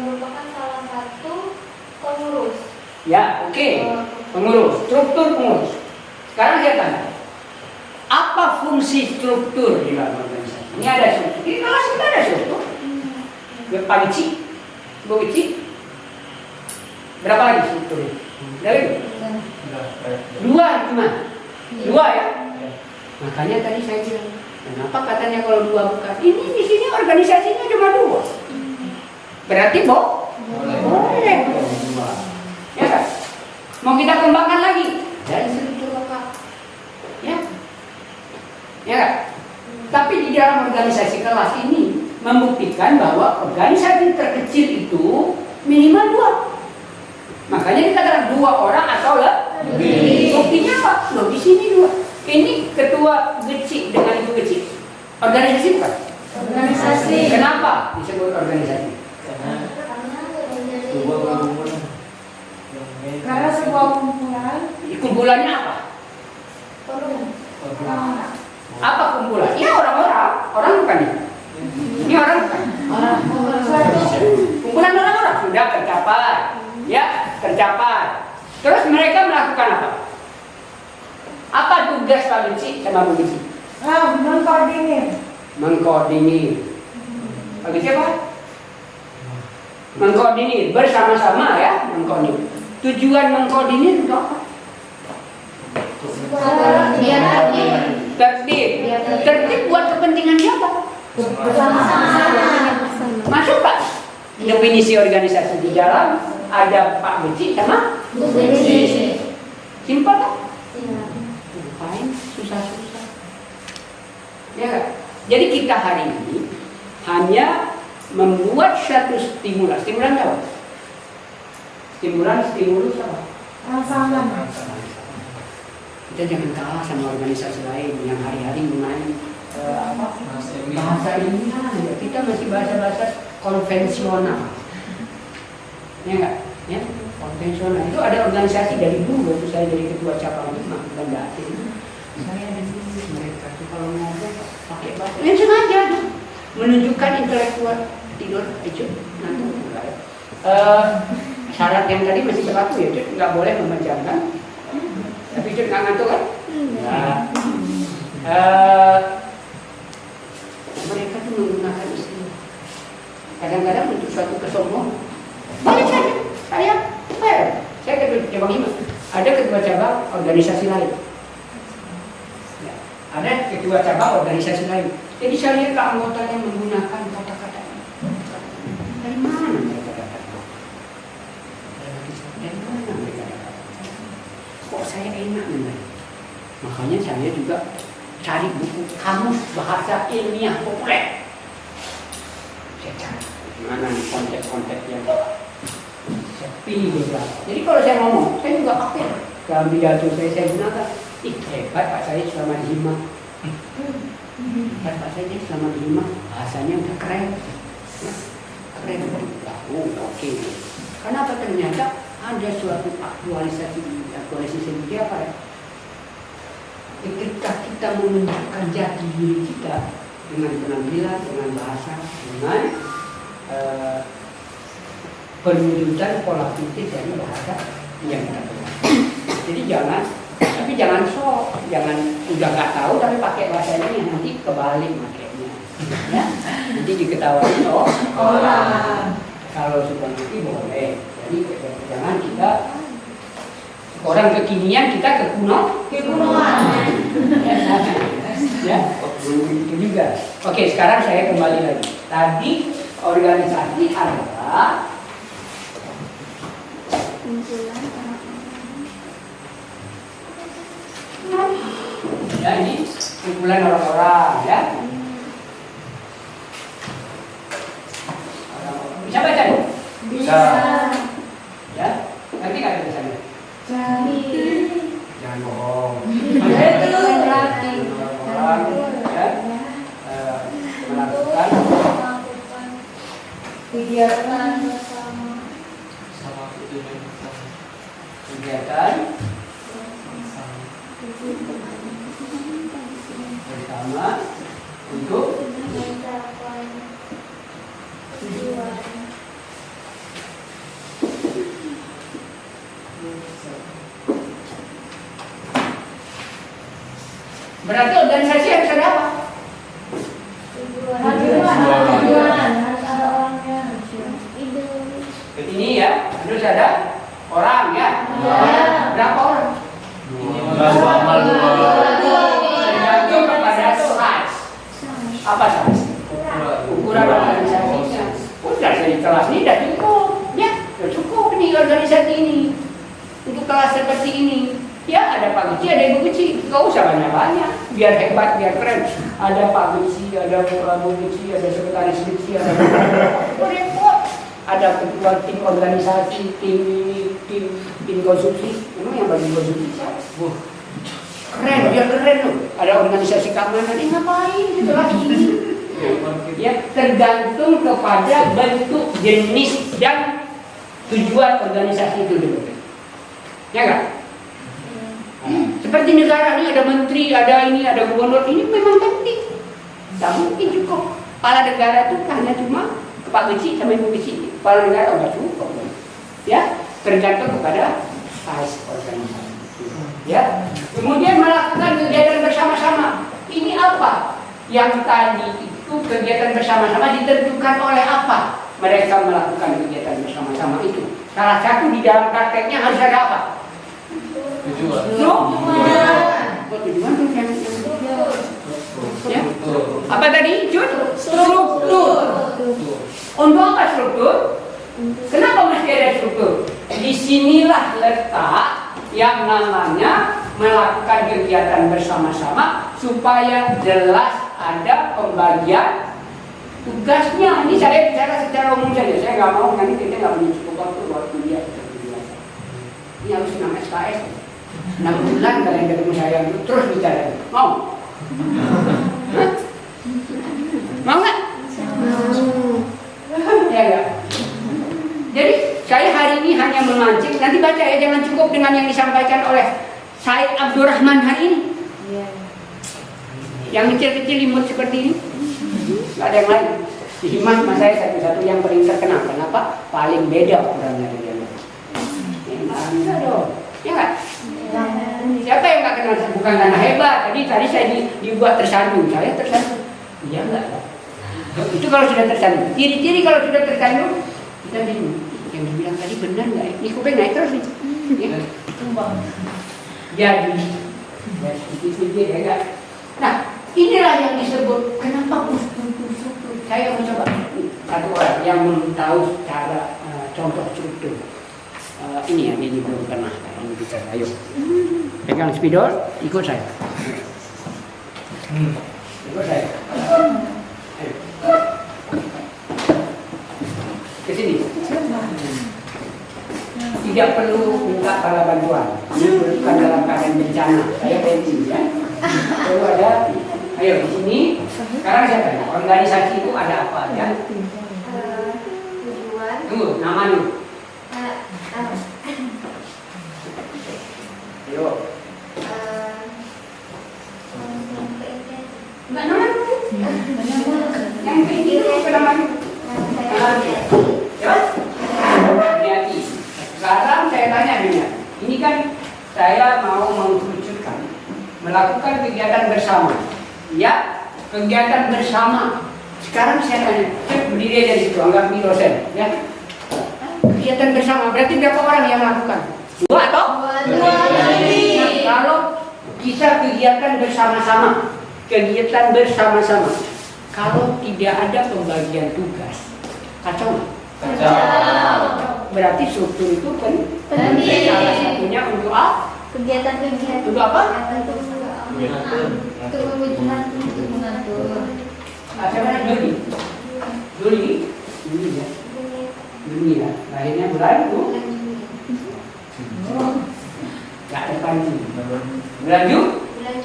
merupakan salah satu pengurus. Ya, oke. Pengurus, struktur pengurus. Sekarang saya tanya, apa fungsi struktur di dalam organisasi? Ini ada struktur. Di kelas kita ada struktur. Pak Gici, Bu Gici, berapa lagi strukturnya? Dari 2 cuma. 2 ya. Makanya tadi saya bilang, kenapa katanya kalau 2 bukan? Ini di sini organisasinya cuma 2. Berarti boleh. Ya kan? Mau kita kembangkan lagi dari struktur lokal. Ya. Ya kan? Tapi di dalam organisasi kelas ini membuktikan bahwa organisasi terkecil itu minimal 2. Makanya dikatakan 2 orang atau lebih. Buktinya apa? Loh, di sini 2. Ini ketua kecil dengan ibu kecil. Organisasi bukan? Organisasi. Kenapa disebut organisasi? Karena sebuah kumpulan. Kumpulannya apa? Apa kumpulan? Ya orang-orang. Orang bukan ini. Ini orang bukan? Kumpulan orang-orang sudah tercapai. Ya, tercapai. Terus mereka melakukan apa? Apa tugas Pak Benci sama Bu Benci? Mengkoordinir. Mengkoordinir. Pak Benci apa? Mengkoordinir bersama-sama ya, mengkoordinir. Tujuan mengkoordinir itu apa? Tertib. Tertib buat kepentingan siapa? Masuk Pak? Definisi organisasi di dalam ada Pak Benci sama Bu Benci. Simpel kan? Ngapain susah-susah? Ya kan? Jadi kita hari ini hanya membuat satu stimulan. Stimulan apa? Stimulus apa? Rangsangan. Kita jangan kalah sama organisasi lain yang hari-hari main bahasa ilmiah. Ya. Kita masih bahasa-bahasa konvensional. Ya enggak? Ya, konvensional. Itu ada organisasi dari dulu waktu saya jadi ketua cabang 5 Banda Aceh. Saya ada di mereka tuh kalau ngomong pakai bahasa yang sengaja tuh menunjukkan intelektual tidur itu nanti enggak ya. Syarat yang tadi masih berlaku ya, Cuk, nggak boleh memejamkan. Tapi Cuk nggak ngantuk kan? Ya. Mereka tuh menggunakan istilah. Kadang-kadang untuk suatu kesombongan. Balik saja, saya ketua cabang 5. Ada ketua cabang organisasi lain. Ya. Ada ketua cabang organisasi lain. Jadi saya lihat anggotanya menggunakan kata-kata ini. Dari mana mereka kata-kata? Dari mana mereka kata-kata? Kok saya enak dengar? Makanya saya juga cari buku kamus bahasa ilmiah populer. Saya cari mana nih konteks-konteks yang saya pilih beberapa. Jadi kalau saya ngomong, saya juga pakai dalam pidato saya gunakan Ih, hebat Pak Said selama di Hima. Hebat Pak Said selama di Hima, bahasanya udah keren. Ya, keren. Oh, oke. Kenapa ternyata ada suatu aktualisasi seperti apa ya? Ketika kita menunjukkan jati diri kita dengan penampilan, dengan bahasa, dengan penunjukan pola pikir dari bahasa yang kita gunakan. Jadi jangan sok, jangan udah nggak tahu tapi pakai bahasa ini nanti kebalik makainya. Ya, nanti diketahui orang. Kalau seperti itu boleh. Jadi jangan kita orang kekinian kita kekunoan. Ya, itu juga. Oke, sekarang saya kembali lagi. Tadi organisasi adalah ya ini kumpulan orang-orang ya. Bisa baca? Bisa. Ya, ngerti nggak tulisannya? Jangan bohong. Melakukan kegiatan bersama. Sama tujuan bersama. kegiatan bersama untuk Mencapai tujuan. berarti organisasi harus ada apa? Tujuan. Harus ada orangnya. Ide. Ini ya harus ada orang ya. Berapa orang? Tergantung kepada size. Apa size? Ukuran organisasinya. Udah dari kelas ini udah cukup, ya, udah cukup nih organisasi ini untuk kelas seperti ini. Ya ada Pak Guci, ada Ibu Guci, nggak usah banyak-banyak, biar hebat, biar keren. Ada Pak Guci, ada Bu Guci, ada sekretaris Guci, ada repot. Ada ketua tim organisasi, tim konsumsi. Memang yang bagi konsumsi siapa? Keren, biar keren loh. Ada organisasi keamanan, ngapain gitu lagi? Ya tergantung kepada bentuk, jenis dan tujuan organisasi itu dulu. Ya enggak? Seperti negara ini ada menteri, ada ini, ada gubernur, ini memang penting. Tidak mungkin cukup. Kepala negara itu hanya cuma Pak Guci sama Ibu Guci. Kepala negara enggak cukup. Ya, tergantung kepada size organisasi. Ya, kemudian melakukan kegiatan bersama-sama. Ini apa? Yang tadi itu kegiatan bersama-sama ditentukan oleh apa? Mereka melakukan kegiatan bersama-sama itu. Salah satu di dalam prakteknya harus ada apa? Tujuan. Tujuan tuh yang ya. Apa tadi? Struktur. Untuk apa struktur? Kenapa mesti ada struktur? Disinilah letak yang namanya melakukan kegiatan bersama-sama supaya jelas ada pembagian tugasnya. Ini saya bicara secara umum saja. Saya nggak mau nanti kita nggak punya cukup waktu buat kuliah. Ini harus 6 SKS. 6 bulan kalian ketemu saya terus bicara. Mau? Hah? Mau nggak? Ya nggak. Jadi saya hari ini hanya memancing. Nanti baca ya, jangan cukup dengan yang disampaikan oleh Said Abdurrahman hari ini. Yang kecil-kecil imut seperti ini. Nggak ada yang lain. Di Himah saya satu-satu yang paling terkenal. Kenapa? Paling beda ukurannya dengan yang lain. Enggak dong. Ya nggak? Siapa yang nggak kenal? Bukan karena hebat. Tadi saya dibuat tersandung. Saya tersandung. Iya nggak? Itu kalau sudah tersandung. Ciri-ciri kalau sudah tersandung, kita bingung. Yang dibilang tadi benar nggak? Ini kuping naik terus nih. Ya. Jadi, ya sedikit-sedikit ya nggak? Nah, inilah yang disebut kenapa struktur. Saya mencoba satu orang yang tahu cara contoh struktur. Ini ya, ini belum pernah ini bicara. Ayo, pegang spidol, ikut saya. Ikut saya. Ayo. Ke sini. tidak perlu minta bala bantuan. Ini bukan dalam keadaan bencana. Saya penting ya. Perlu ada. Ayo di sini. Sekarang saya tanya, organisasi itu ada apa aja? Tujuan. Tunggu, nama lu. Ayo. Enggak nama lu. Yang penting itu nama lu. Ya? Niati. Sekarang saya tanya Dunia. Ini kan saya mau mengkerucutkan, melakukan kegiatan bersama. Ya, kegiatan bersama. Sekarang saya tanya, berdiri aja di situ, anggap ini dosen. Ya, kegiatan bersama berarti berapa orang yang melakukan? 2 atau? 2. Nah, kalau kita kegiatan bersama-sama, kalau tidak ada pembagian tugas, kacau. Berarti struktur itu penting. Salah satunya untuk apa? Kegiatan-kegiatan. Untuk apa? Untuk mengatur. Siapa Juli ya. Lahirnya bulan itu. Gak ada panji. Bulan Juli. Nah,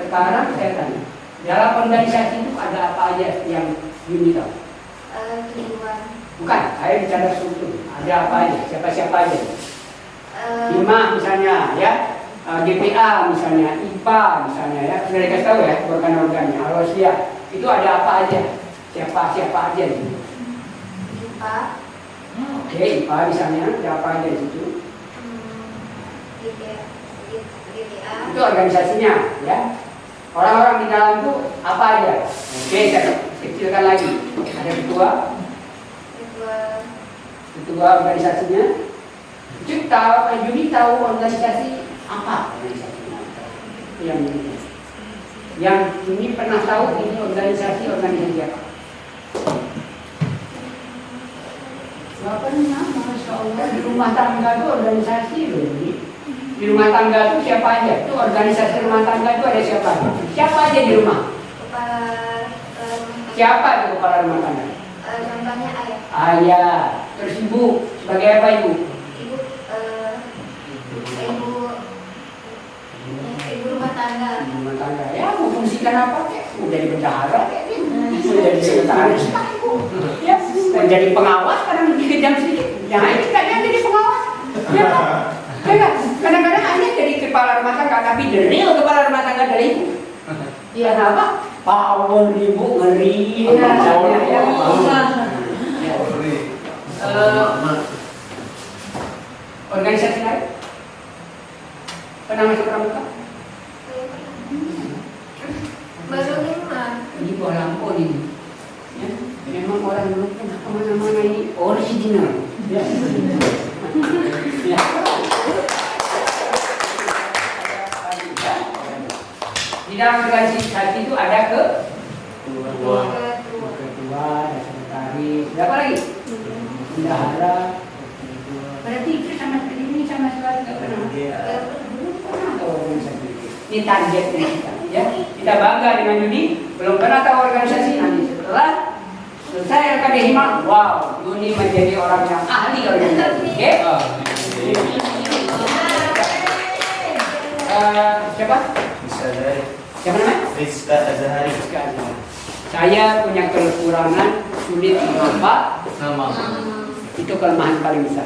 sekarang saya tanya, dalam organisasi itu ada apa aja yang Juni tahu? Tujuan. Bukan, saya bicara struktur. Ada apa aja? Siapa-siapa aja? Lima misalnya, ya. GPA misalnya, IPA misalnya, ya. Sudah dikasih tahu ya, organ-organnya. Alosia, itu ada apa aja? Siapa aja? IPA. Oke, IPA misalnya, ada apa aja di situ? GPA. Itu organisasinya, ya. Orang-orang di dalam itu apa aja? Oke, saya kecilkan lagi. Ada ketua organisasinya. Juni tahu organisasi apa organisasinya? Yang ini pernah tahu ini organisasi apa? Gak pernah, Masya Allah. Di rumah tangga itu organisasi loh ini. Di rumah tangga itu siapa aja? Itu organisasi rumah tangga itu ada siapa? Siapa aja di rumah? Siapa itu kepala rumah tangga? Contohnya ayah. Ayah. Terus ibu sebagai apa ibu? Ibu rumah tangga. Rumah tangga. Ya mau fungsikan apa kek? Mau jadi bendahara kek? Mau jadi sekretaris? Ya, mau jadi pengawas kadang dikejam sedikit. Yang lain tidak jadi pengawas. Ya kan? Kadang-kadang hanya jadi kepala rumah tangga, tapi the real kepala rumah tangga dari ibu. Iya, kenapa? Power ibu ngeri. Organisasi lain? Pernah masuk pramuka? Baru 5. Ini buah lampu ini. Ya, memang orang dulu pernah kemana-mana ini original. Ya. Ya. Di dalam organisasi itu ada ketua, ada sekretaris, berapa lagi? Bendahara. Berarti itu sama ini sama sekali nggak pernah. Belum pernah tahu organisasi. Ini targetnya kita, ya. Kita bangga dengan Yuni. Belum pernah tahu organisasi. Nanti setelah selesai LKD Hima, wow, Yuni menjadi orang yang ahli organisasi. Oke? Siapa? Siapa namanya? Rizka Azhari. Saya punya kekurangan sulit menghafal Nama. itu kelemahan paling besar.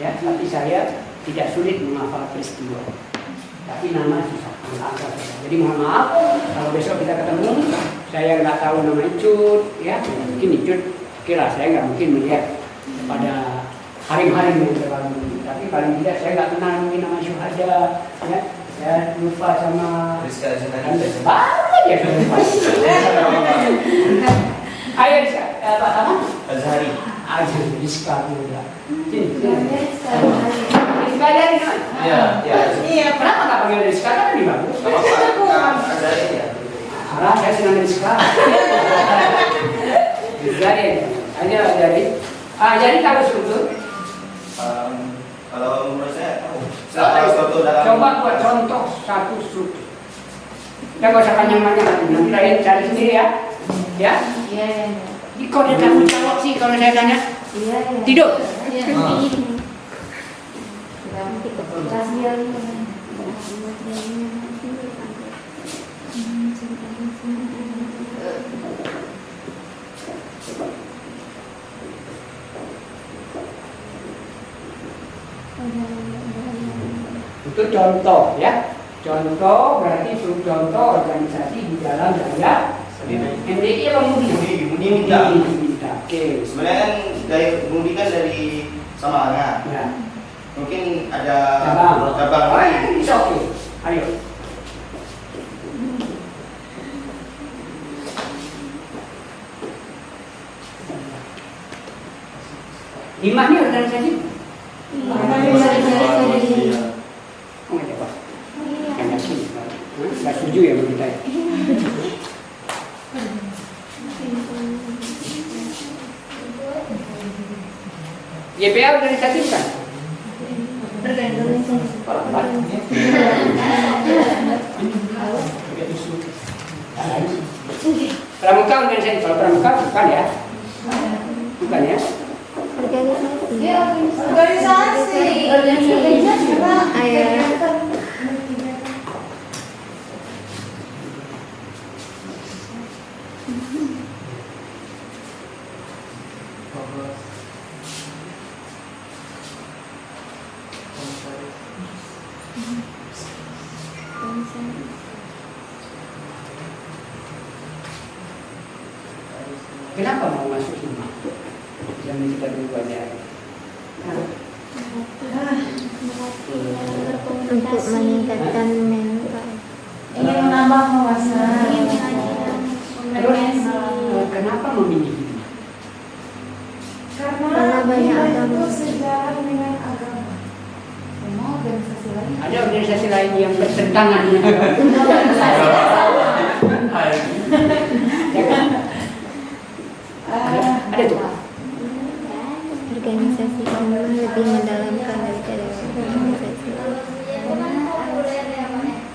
Ya, tapi saya tidak sulit menghafal peristiwa. Tapi nama susah. Jadi mohon maaf kalau besok kita ketemu, saya nggak tahu nama Icut, ya mungkin Icut kira saya nggak mungkin melihat pada harim-harim yang terlalu. Tapi paling tidak saya nggak kenal mungkin nama Syuhada, ya. Ya, lupa sama Rizka Azhari. banget ya lupa. Ayo Pak sama Azhari. Rizka juga. Rizka dari mana? Iya. Kenapa nggak panggil Rizka kan lebih bagus? Azhari ya. Salah, saya senang Rizka. Rizka ya. Hanya dari. Jadi tahu struktur. Kalau menurut saya tahu. Coba buat contoh satu struktur. Kita nggak usah panjang-panjang, nanti lain cari sendiri ya. Ya? Iya. Kok dia tanggung jawab sih kalau saya tanya? Iya. Tidur. Iya. Itu contoh ya. Contoh berarti contoh organisasi di dalam daya MDI apa Mudi minta. Oke. Sebenarnya kan dari Mudi kan dari Samaranga. Ya. Mungkin ada Cabang. Oh, lain. ya, oke. Ayo. Himah ini organisasi? Oh, nggak jawab. Yang yakin. Nggak setuju ya menurut saya. YPA organisasi bukan? Pramuka organisasi, kalau pramuka bukan ya? Bukan ya? Organisasi. Kenapa mau masuk himah? Jangan kita dulu aja. Untuk meningkatkan mental. Ingin menambah wawasan. Terus kenapa memilih himah? Karena banyak himah agama. itu sejalan dengan agama. Semua organisasi lain. Ada organisasi lain yang bertentangan dengan ya kan? Ada tuh. Organisasi ini lebih mendalamkan daripada organisasi lain.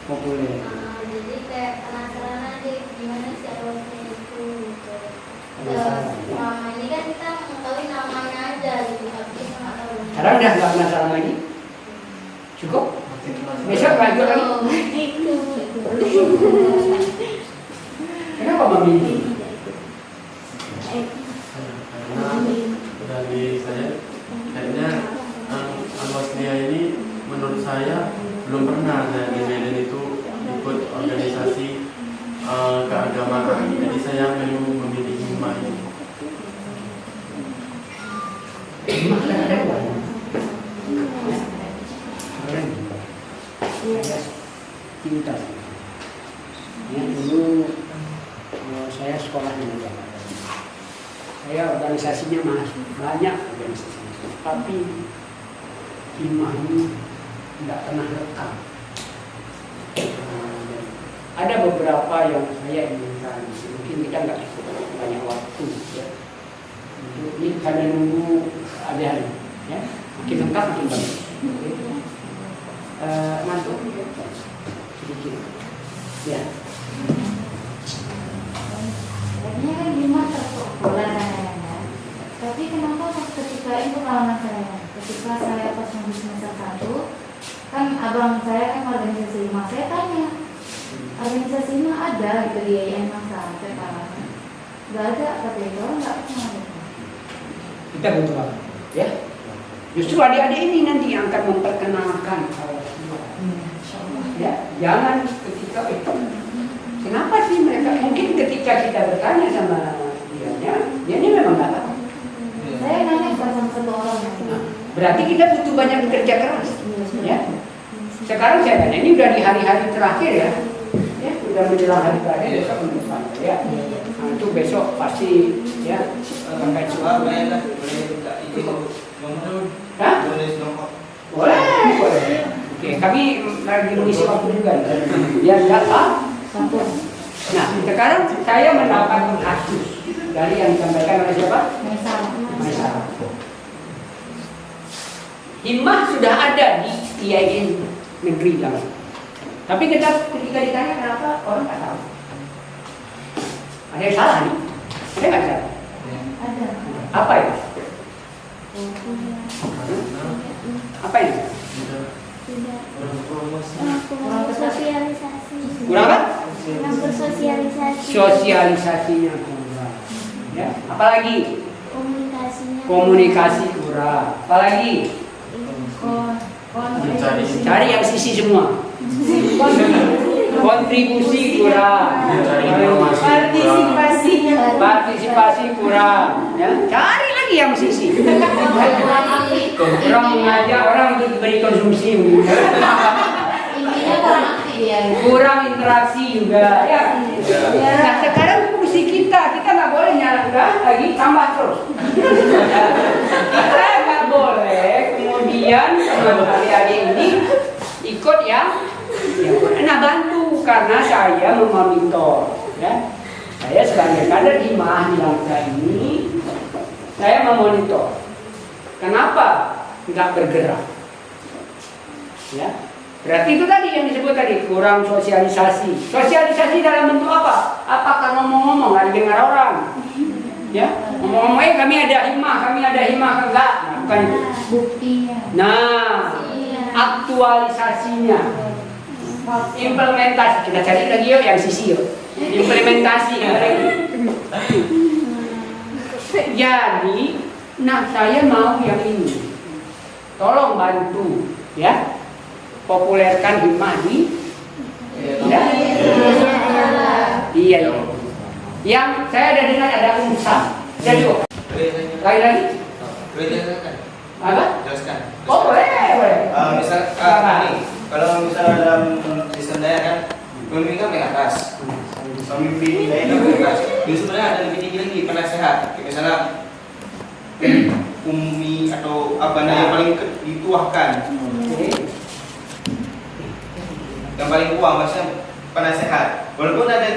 Populer. Jadi kayak penasaran aja gimana sih awalnya itu gitu. Selama ini kan kita mengetahui namanya aja gitu, tapi kita nggak tahu. Sekarang udah nggak penasaran lagi? Cukup? Besok lanjut lagi? Kenapa memilih? Dari saya kayaknya Anwaslia ini menurut saya belum pernah ada di Medan itu ikut organisasi keagamaan, jadi saya perlu memilih himah ini. Himah kan ada dua. Saya pintar. Ya, dulu saya sekolah di Jakarta. Saya organisasinya masuk, banyak organisasinya, tapi himah ini tidak pernah lekang. Ada beberapa yang saya inginkan, mungkin kita nggak cukup banyak waktu ya. Ini hanya nunggu ada ya, makin lengkap makin bagus. Ngantuk sedikit, ya. Kayaknya kan himah terpopuler, tapi kenapa pas ketika itu pengalaman saya, ketika saya pas mau semester 1, kan abang saya kan organisasi himah, saya tanya organisasi himah ada gitu di IAIN masa, saya tanya nggak ada, kata itu orang nggak pernah ada. Kita butuh apa? Ya, justru adik-adik ini nanti yang akan memperkenalkan ya, jangan ketika itu. Kenapa sih mereka? Mungkin ketika kita bertanya sama dia memang nggak tahu. Saya nanya bukan sama satu orang. Nah, berarti kita butuh banyak bekerja keras. Ya. Sekarang saya tanya, ini udah di hari-hari terakhir ya. Ya, udah menjelang hari terakhir besok menutupan ya. Nah, itu besok pasti ya pakai Pak, boleh nggak? Boleh minta izin nomor? Hah? Boleh nomor? Boleh. Oke, kami lagi mengisi waktu juga. Biar nggak Nah, sekarang saya mendapat kasus dari yang disampaikan oleh siapa? Maisarah. Himah sudah ada di IAIN negeri zaman. Tapi ketika ditanya kenapa orang nggak tahu. Ada yang salah nih? Ada nggak salah? Ada. Apa ya? Apa ini? Tidak. Kurang Kurang sosialisasi. Kurang apa? Kurang bersosialisasi. Sosialisasinya kurang. Ya, apalagi Komunikasinya. komunikasi kurang. Apalagi cari yang sisi semua. Kontribusi kurang. Partisipasi kurang. Ya, cari lagi yang sisi. Kurang mengajak orang untuk diberi konsumsi. Intinya kurang aktif ya. Kurang interaksi juga. Ya. Nah, sekarang fungsi kita nggak boleh nyalakan lagi tambah terus. Kita nggak boleh kemudian adik-adik ini ikut yang nah bantu karena saya memonitor. Ya. Saya sebagai kader himah di Langsa ini, saya memonitor. Kenapa nggak bergerak? Ya. Berarti itu tadi yang disebut tadi kurang sosialisasi. Sosialisasi dalam bentuk apa? Apakah ngomong-ngomong nggak didengar orang? Ya, ngomong-ngomong kami ada himah enggak? Nah, bukan itu. Buktinya. Nah, aktualisasinya, implementasi. Kita cari lagi yuk yang sisi yuk. Implementasi lagi. Jadi, nah saya mau yang ini. Tolong bantu, ya. Populerkan himah di ya? Iya. Yang saya ada dengar ada usaha. Jadi lagi. Apa? Jelaskan. Oh boleh. Misal ini, kalau misalnya dalam sistem daya kan, pemimpin kan paling atas. Pemimpin daya kan paling atas. Jadi sebenarnya ada lebih tinggi lagi penasehat. Misalnya umi atau apa yang paling dituahkan. Yang paling kuat maksudnya penasehat. Walaupun ada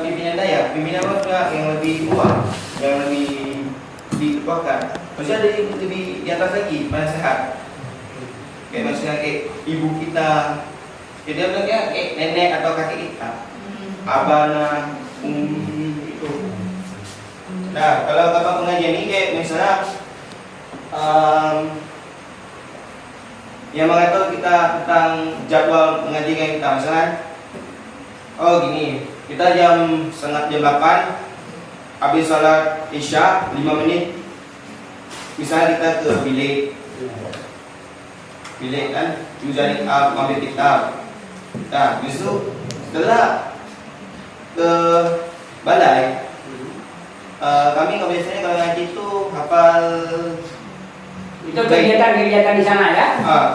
pimpinan daya, pimpinan apa yang lebih tua, yang lebih dituakan. Maksudnya ada yang lebih di atas lagi penasehat. Kayak maksudnya kayak ibu kita, dia bilang kayak nenek atau kakek kita, abana, itu. Nah kalau bapak pengajian ini kayak misalnya yang mengatur kita tentang jadwal pengajian kita, misalnya oh gini, kita jam 8 habis sholat isya 5 menit misalnya kita ke bilik kan ujian ambil kitab. Nah justru setelah ke balai kami biasanya kalau ngaji itu hafal. Itu kegiatan-kegiatan di sana ya.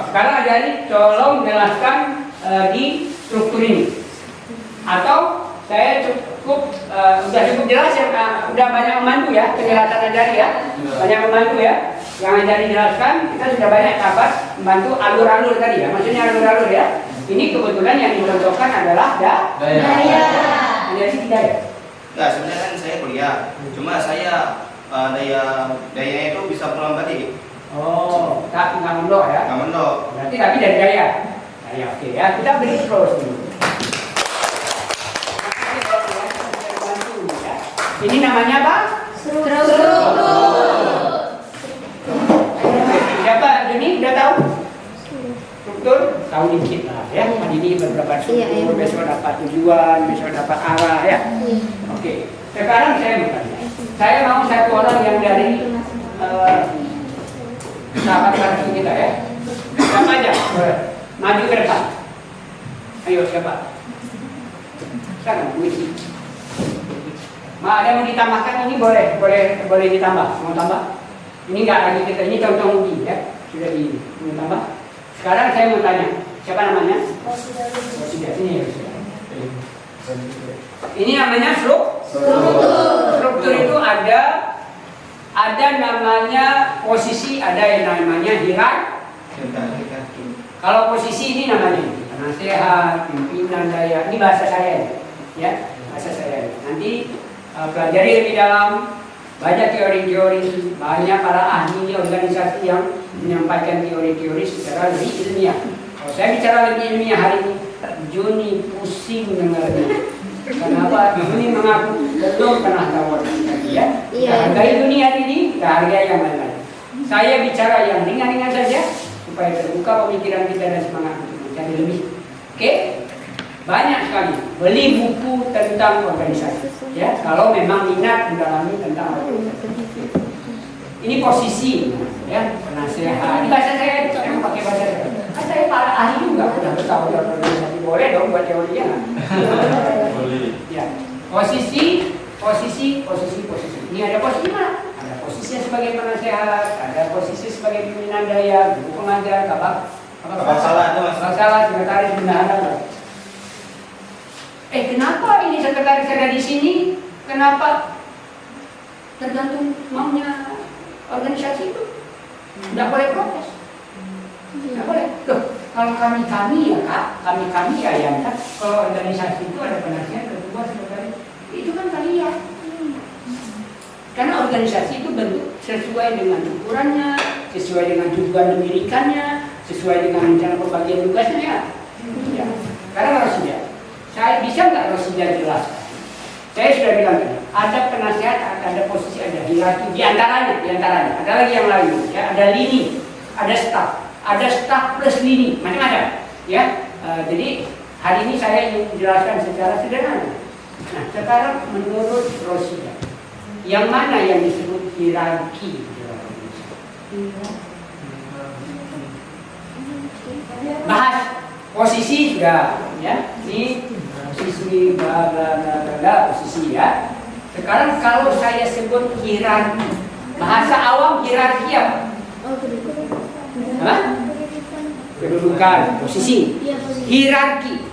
Sekarang ajarin, tolong jelaskan di struktur ini. Atau saya cukup jelas ya, udah banyak membantu ya penjelasan ajari ya, banyak membantu ya. Yang ajari jelaskan, kita sudah banyak dapat membantu alur-alur tadi ya. Maksudnya alur-alur ya. Ini kebetulan yang dicontohkan adalah daya. Jadi tidak ya. Enggak, sebenarnya kan saya kuliah. Cuma saya daya itu bisa pulang balik. Oh, nggak mondok ya? Nggak mondok. Berarti tapi dari daya. Daya oke ya. Kita beri terus dulu. Ini namanya apa? Struktur. Siapa Juni udah tahu? Struktur tahu dikit lah ya. Hari ini beberapa struktur, besok dapat tujuan, besok dapat arah ya. Oke. Sekarang saya mau tanya. Saya mau satu orang yang dari sahabat kartu kita ya. Siapa aja? Maju ke depan. Ayo siapa? Sekarang Wisi. Ada mau ditambahkan ini boleh ditambah. Mau tambah? Ini enggak lagi kita ini contoh uji ya. Sudah mau tambah. Sekarang saya mau tanya. Siapa namanya? Rosida. Ini ya Rosida. Ini namanya struktur. Struktur itu ada namanya posisi, ada yang namanya hierarki. Kalau posisi ini namanya penasehat, pimpinan daya. Ini bahasa saya ya, bahasa saya. Nanti pelajari lebih dalam, banyak teori-teori, banyak para ahli organisasi yang menyampaikan teori-teori secara lebih ilmiah. Kalau saya bicara lebih ilmiah hari ini, Juni pusing dengarnya. Kenapa? Juni mengaku belum pernah tahu ya. Kita hargai dunia ini, kita hargai yang lain-lain. Saya bicara yang ringan-ringan saja, supaya terbuka pemikiran kita dan semangat untuk mencari lebih. Oke? Banyak sekali beli buku tentang organisasi. Ya, kalau memang minat mendalami tentang organisasi. Ini posisi, ya, penasehat. Ini bahasa saya pakai bahasa saya. Kan saya para ahli juga udah bertahun dalam organisasi. Boleh dong buat teorinya nggak? Boleh. Ya, posisi. Ini ada posisi mana? Ada posisi sebagai penasehat, ada posisi sebagai pimpinan daya, guru pengajar, kapal salah itu mas. salah, sekretaris bendahara. Kenapa ini sekretaris ada di sini? Kenapa? Tergantung maunya organisasi itu. Tidak boleh protes. Tidak boleh. Loh, kalau kami ya kak, kami ya yang kan. Kalau organisasi itu ada penasihat, ketua, sekretaris. Itu kan kalian. Karena organisasi itu bentuk sesuai dengan ukurannya, sesuai dengan tujuan mendirikannya, sesuai dengan rencana pembagian tugasnya ya. Ya. Karena Rosida, saya bisa nggak Rosida jelaskan? Saya sudah bilang tadi, ada penasihat, ada posisi, ada hierarki di antaranya, ada lagi yang lain, ya, ada lini, ada staff plus lini, macam-macam, ya. Jadi hari ini saya ingin menjelaskan secara sederhana. Nah, sekarang menurut Rosida, yang mana yang disebut hierarki? Bahas posisi sudah, ya. Ini posisi posisi ya. Sekarang kalau saya sebut hierarki, bahasa awam hierarki apa? Apa? Kedudukan, posisi. Hierarki.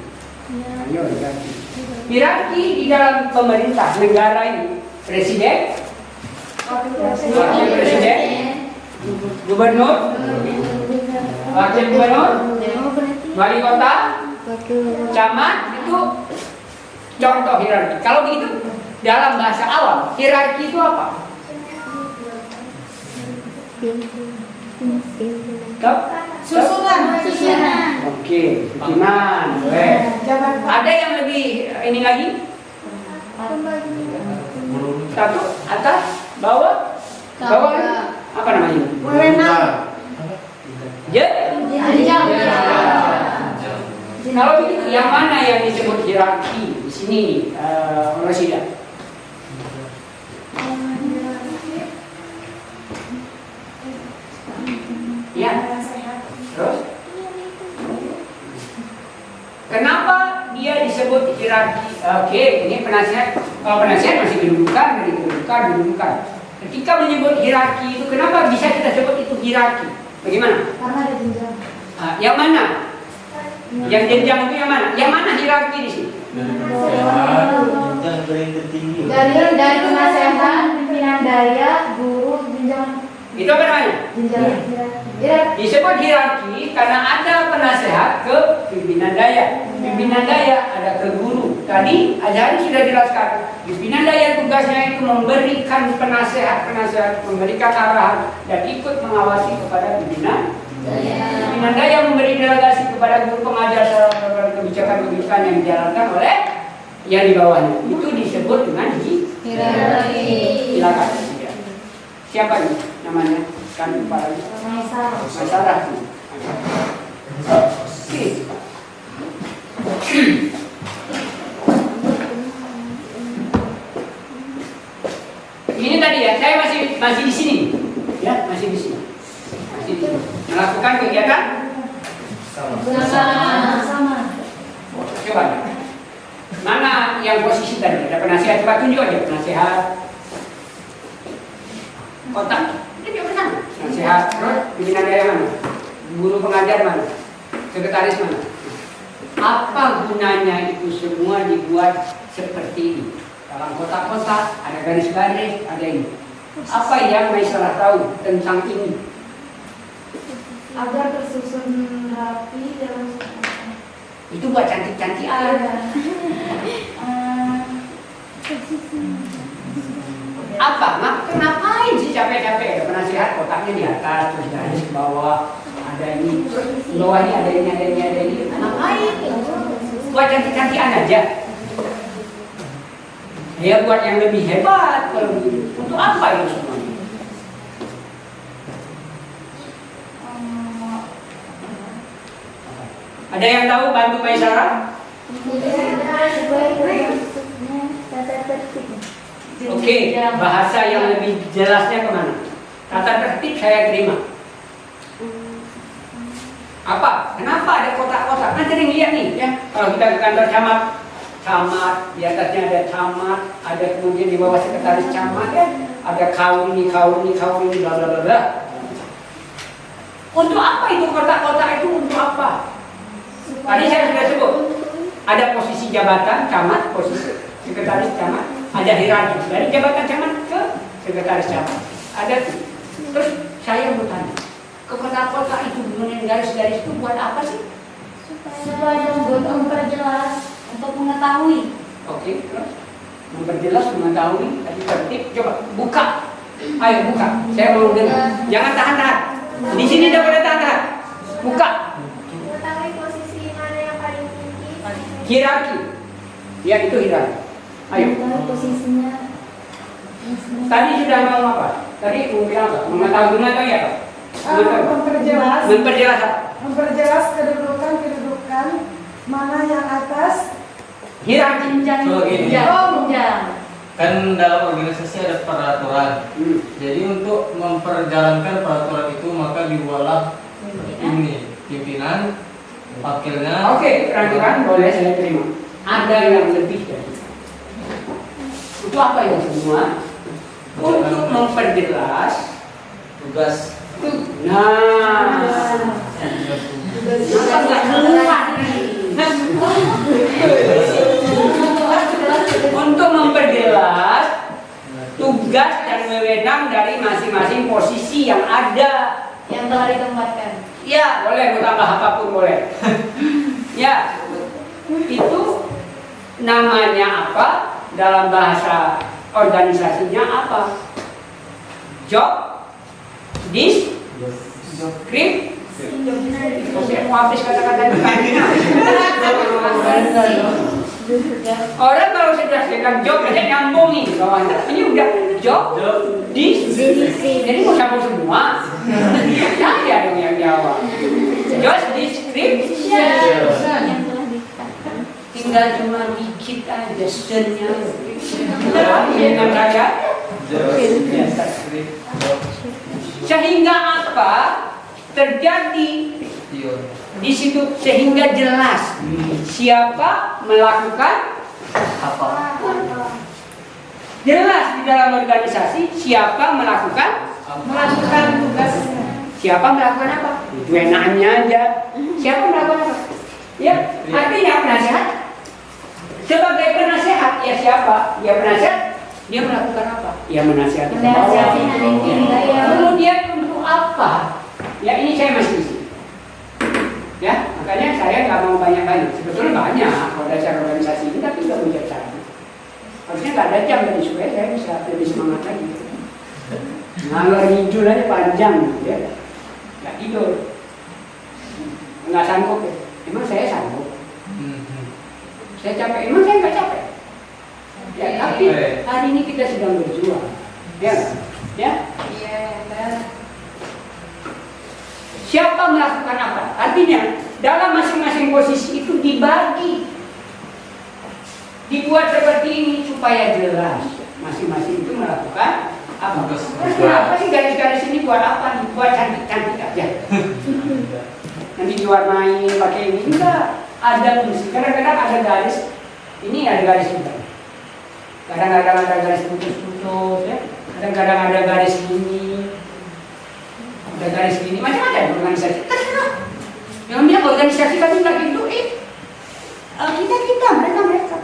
Ayo, hierarki. Hierarki di dalam pemerintah negara ini, presiden, wakil presiden, gubernur, wakil gubernur, wali kota, camat, itu contoh hierarki. Kalau begitu dalam bahasa awam hierarki itu apa? Susunan. Oke, pimpinan, boleh. Ada yang lebih ini lagi? Satu, atas, bawah, apa namanya? Wewenang. Kalau begitu, yang mana yang disebut hierarki di sini, Rosida? Ya. Terus? Kenapa dia disebut hierarki? Oke, ini penasihat. Kalau penasihat masih kedudukan. Ketika menyebut hierarki itu, kenapa bisa kita sebut itu hierarki? Bagaimana? Karena ada jenjang. Yang mana? Yang jenjang itu yang mana? Yang mana hierarki di sini? Jenjang paling tertinggi. Dari penasehat, pimpinan daya, guru, jenjang. Itu apa namanya? Jenjang. Disebut hierarki karena ada penasehat ke pimpinan daya. Pimpinan daya ada ke guru. Tadi Azhari sudah jelaskan. Pimpinan daya tugasnya itu memberikan penasehat, memberikan arahan dan ikut mengawasi kepada pimpinan daya. Pimpinan daya memberi delegasi kepada guru pengajar saran kebijakan-kebijakan yang dijalankan oleh yang di bawahnya. Itu disebut dengan hierarki. Silakan. Siapa ini namanya? Kan kepala masalah. Ini tadi ya, saya masih di sini, ya, masih di sini, melakukan kegiatan Sama. Coba, mana yang posisi tadi? Ada penasihat, coba tunjuk aja penasihat. Kotak, itu dia bersama. Penasihat, terus pimpinan daya mana? Guru pengajar mana? Sekretaris mana? Apa gunanya itu semua dibuat seperti ini? Dalam kotak-kotak, ada garis-garis, ada ini. Apa yang Maisarah tahu tentang ini? Agar tersusun rapi dalam Itu buat cantik-cantikan. Apa? Ngapain sih capek-capek? Ada penasihat, kotaknya di atas, terus garis ke bawah, ada ini, terus bawahnya ada ini. Ngapain? Buat cantik-cantikan aja. Ya buat yang lebih hebat kalau begitu. Untuk apa itu semuanya? Ada yang tahu bantu Maisara? Oke, bahasa yang lebih jelasnya kemana? Tata tertib saya terima. Apa? Kenapa ada kotak-kotak? Kan sering lihat nih, ya. Kalau kita ke kantor camat, di atasnya ada camat, ada kemudian di bawah sekretaris camat, ya. Ada kau ini, bla bla bla bla. Untuk apa itu kotak-kotak itu? Untuk apa? Tadi saya sudah sebut, ada posisi jabatan camat, posisi sekretaris camat, ada hierarki dari jabatan camat ke sekretaris camat. Ada tuh. Terus saya mau tanya, ke kotak-kotak itu dengan garis-garis itu buat apa sih? Supaya memperjelas untuk mengetahui. Oke, terus memperjelas, mengetahui, tadi tertib. Coba buka, ayo buka. Saya mau dengar. Jangan tahan-tahan. Di sini udah pada tahan-tahan. Buka. Mengetahui posisi mana yang paling tinggi. Hierarki. Ya itu hierarki. Ayo. Mengetahui posisinya. Tadi sudah mau apa? Tadi mau bilang apa? Mengetahui apa? Memperjelas apa? Memperjelas kedudukan mana yang atas. Hierarki. Kalau gini. Jenjang. Kan dalam organisasi ada peraturan. Jadi untuk memperjalankan peraturan itu maka dibuatlah ini pimpinan, wakilnya. Oke, peraturan boleh saya terima. Ada yang lebih dari itu. Untuk apa ya semua? Untuk memperjelas Tugas. Nah, untuk memperjelas tugas dan wewenang dari masing-masing posisi yang ada Yang telah ditempatkan. ya boleh mau tambah apapun boleh. Ya itu namanya apa dalam bahasa organisasinya apa? Job, description. Saya mau habis kata-kata itu. Orang kalau sudah sedang job aja nyambung nih bawahnya. Ini udah job, jadi mau sambung semua. Saya dong yang jawab. Job description. Yang telah ditetapkan. Tinggal cuma dikit aja sennya. Dengan saya. Sehingga apa terjadi di situ sehingga jelas siapa melakukan Apa? jelas di dalam organisasi siapa melakukan Tugasnya. siapa melakukan apa itu enaknya aja siapa melakukan apa ya artinya penasehat sebagai penasehat ya siapa ya penasehat dia melakukan apa ya menasihati kemudian untuk apa ya ini saya masih isi. Ya, makanya saya nggak mau banyak-banyak. Sebetulnya banyak kalau dasar organisasi ini, tapi nggak bijaksana. Harusnya nggak ada jam tadi supaya saya bisa lebih semangat lagi. Ngalor ngidul aja panjang, ya. Nggak tidur, nggak sanggup. Ya. Emang saya sanggup? Saya capek? Emang saya nggak capek? Ya, tapi hari ini kita sedang berjuang, ya, ya. Siapa melakukan apa? Artinya dalam masing-masing posisi itu dibagi, dibuat seperti ini supaya jelas masing-masing itu melakukan apa. Terus kenapa sih garis-garis ini buat apa? Buat cantik-cantik aja. Nanti diwarnai pakai ini enggak. Ada fungsi. Kadang-kadang ada garis. Ini ada garis juga. Kadang-kadang ada garis putus-putus, ya. Kadang-kadang ada garis ini. Ada garis gini, macam-macam organisasi. Terserah. Yang dia organisasi kami nggak gitu, mereka.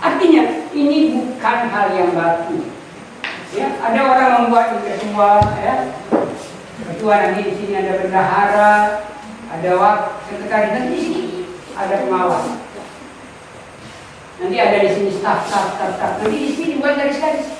Artinya ini bukan hal yang baru. Ya, ada orang membuat ketua, ya. Ketua nanti di sini ada bendahara, ada sekretaris, nanti di sini ada pengawas. Nanti ada di sini staff. Nanti di sini dibuat garis-garis.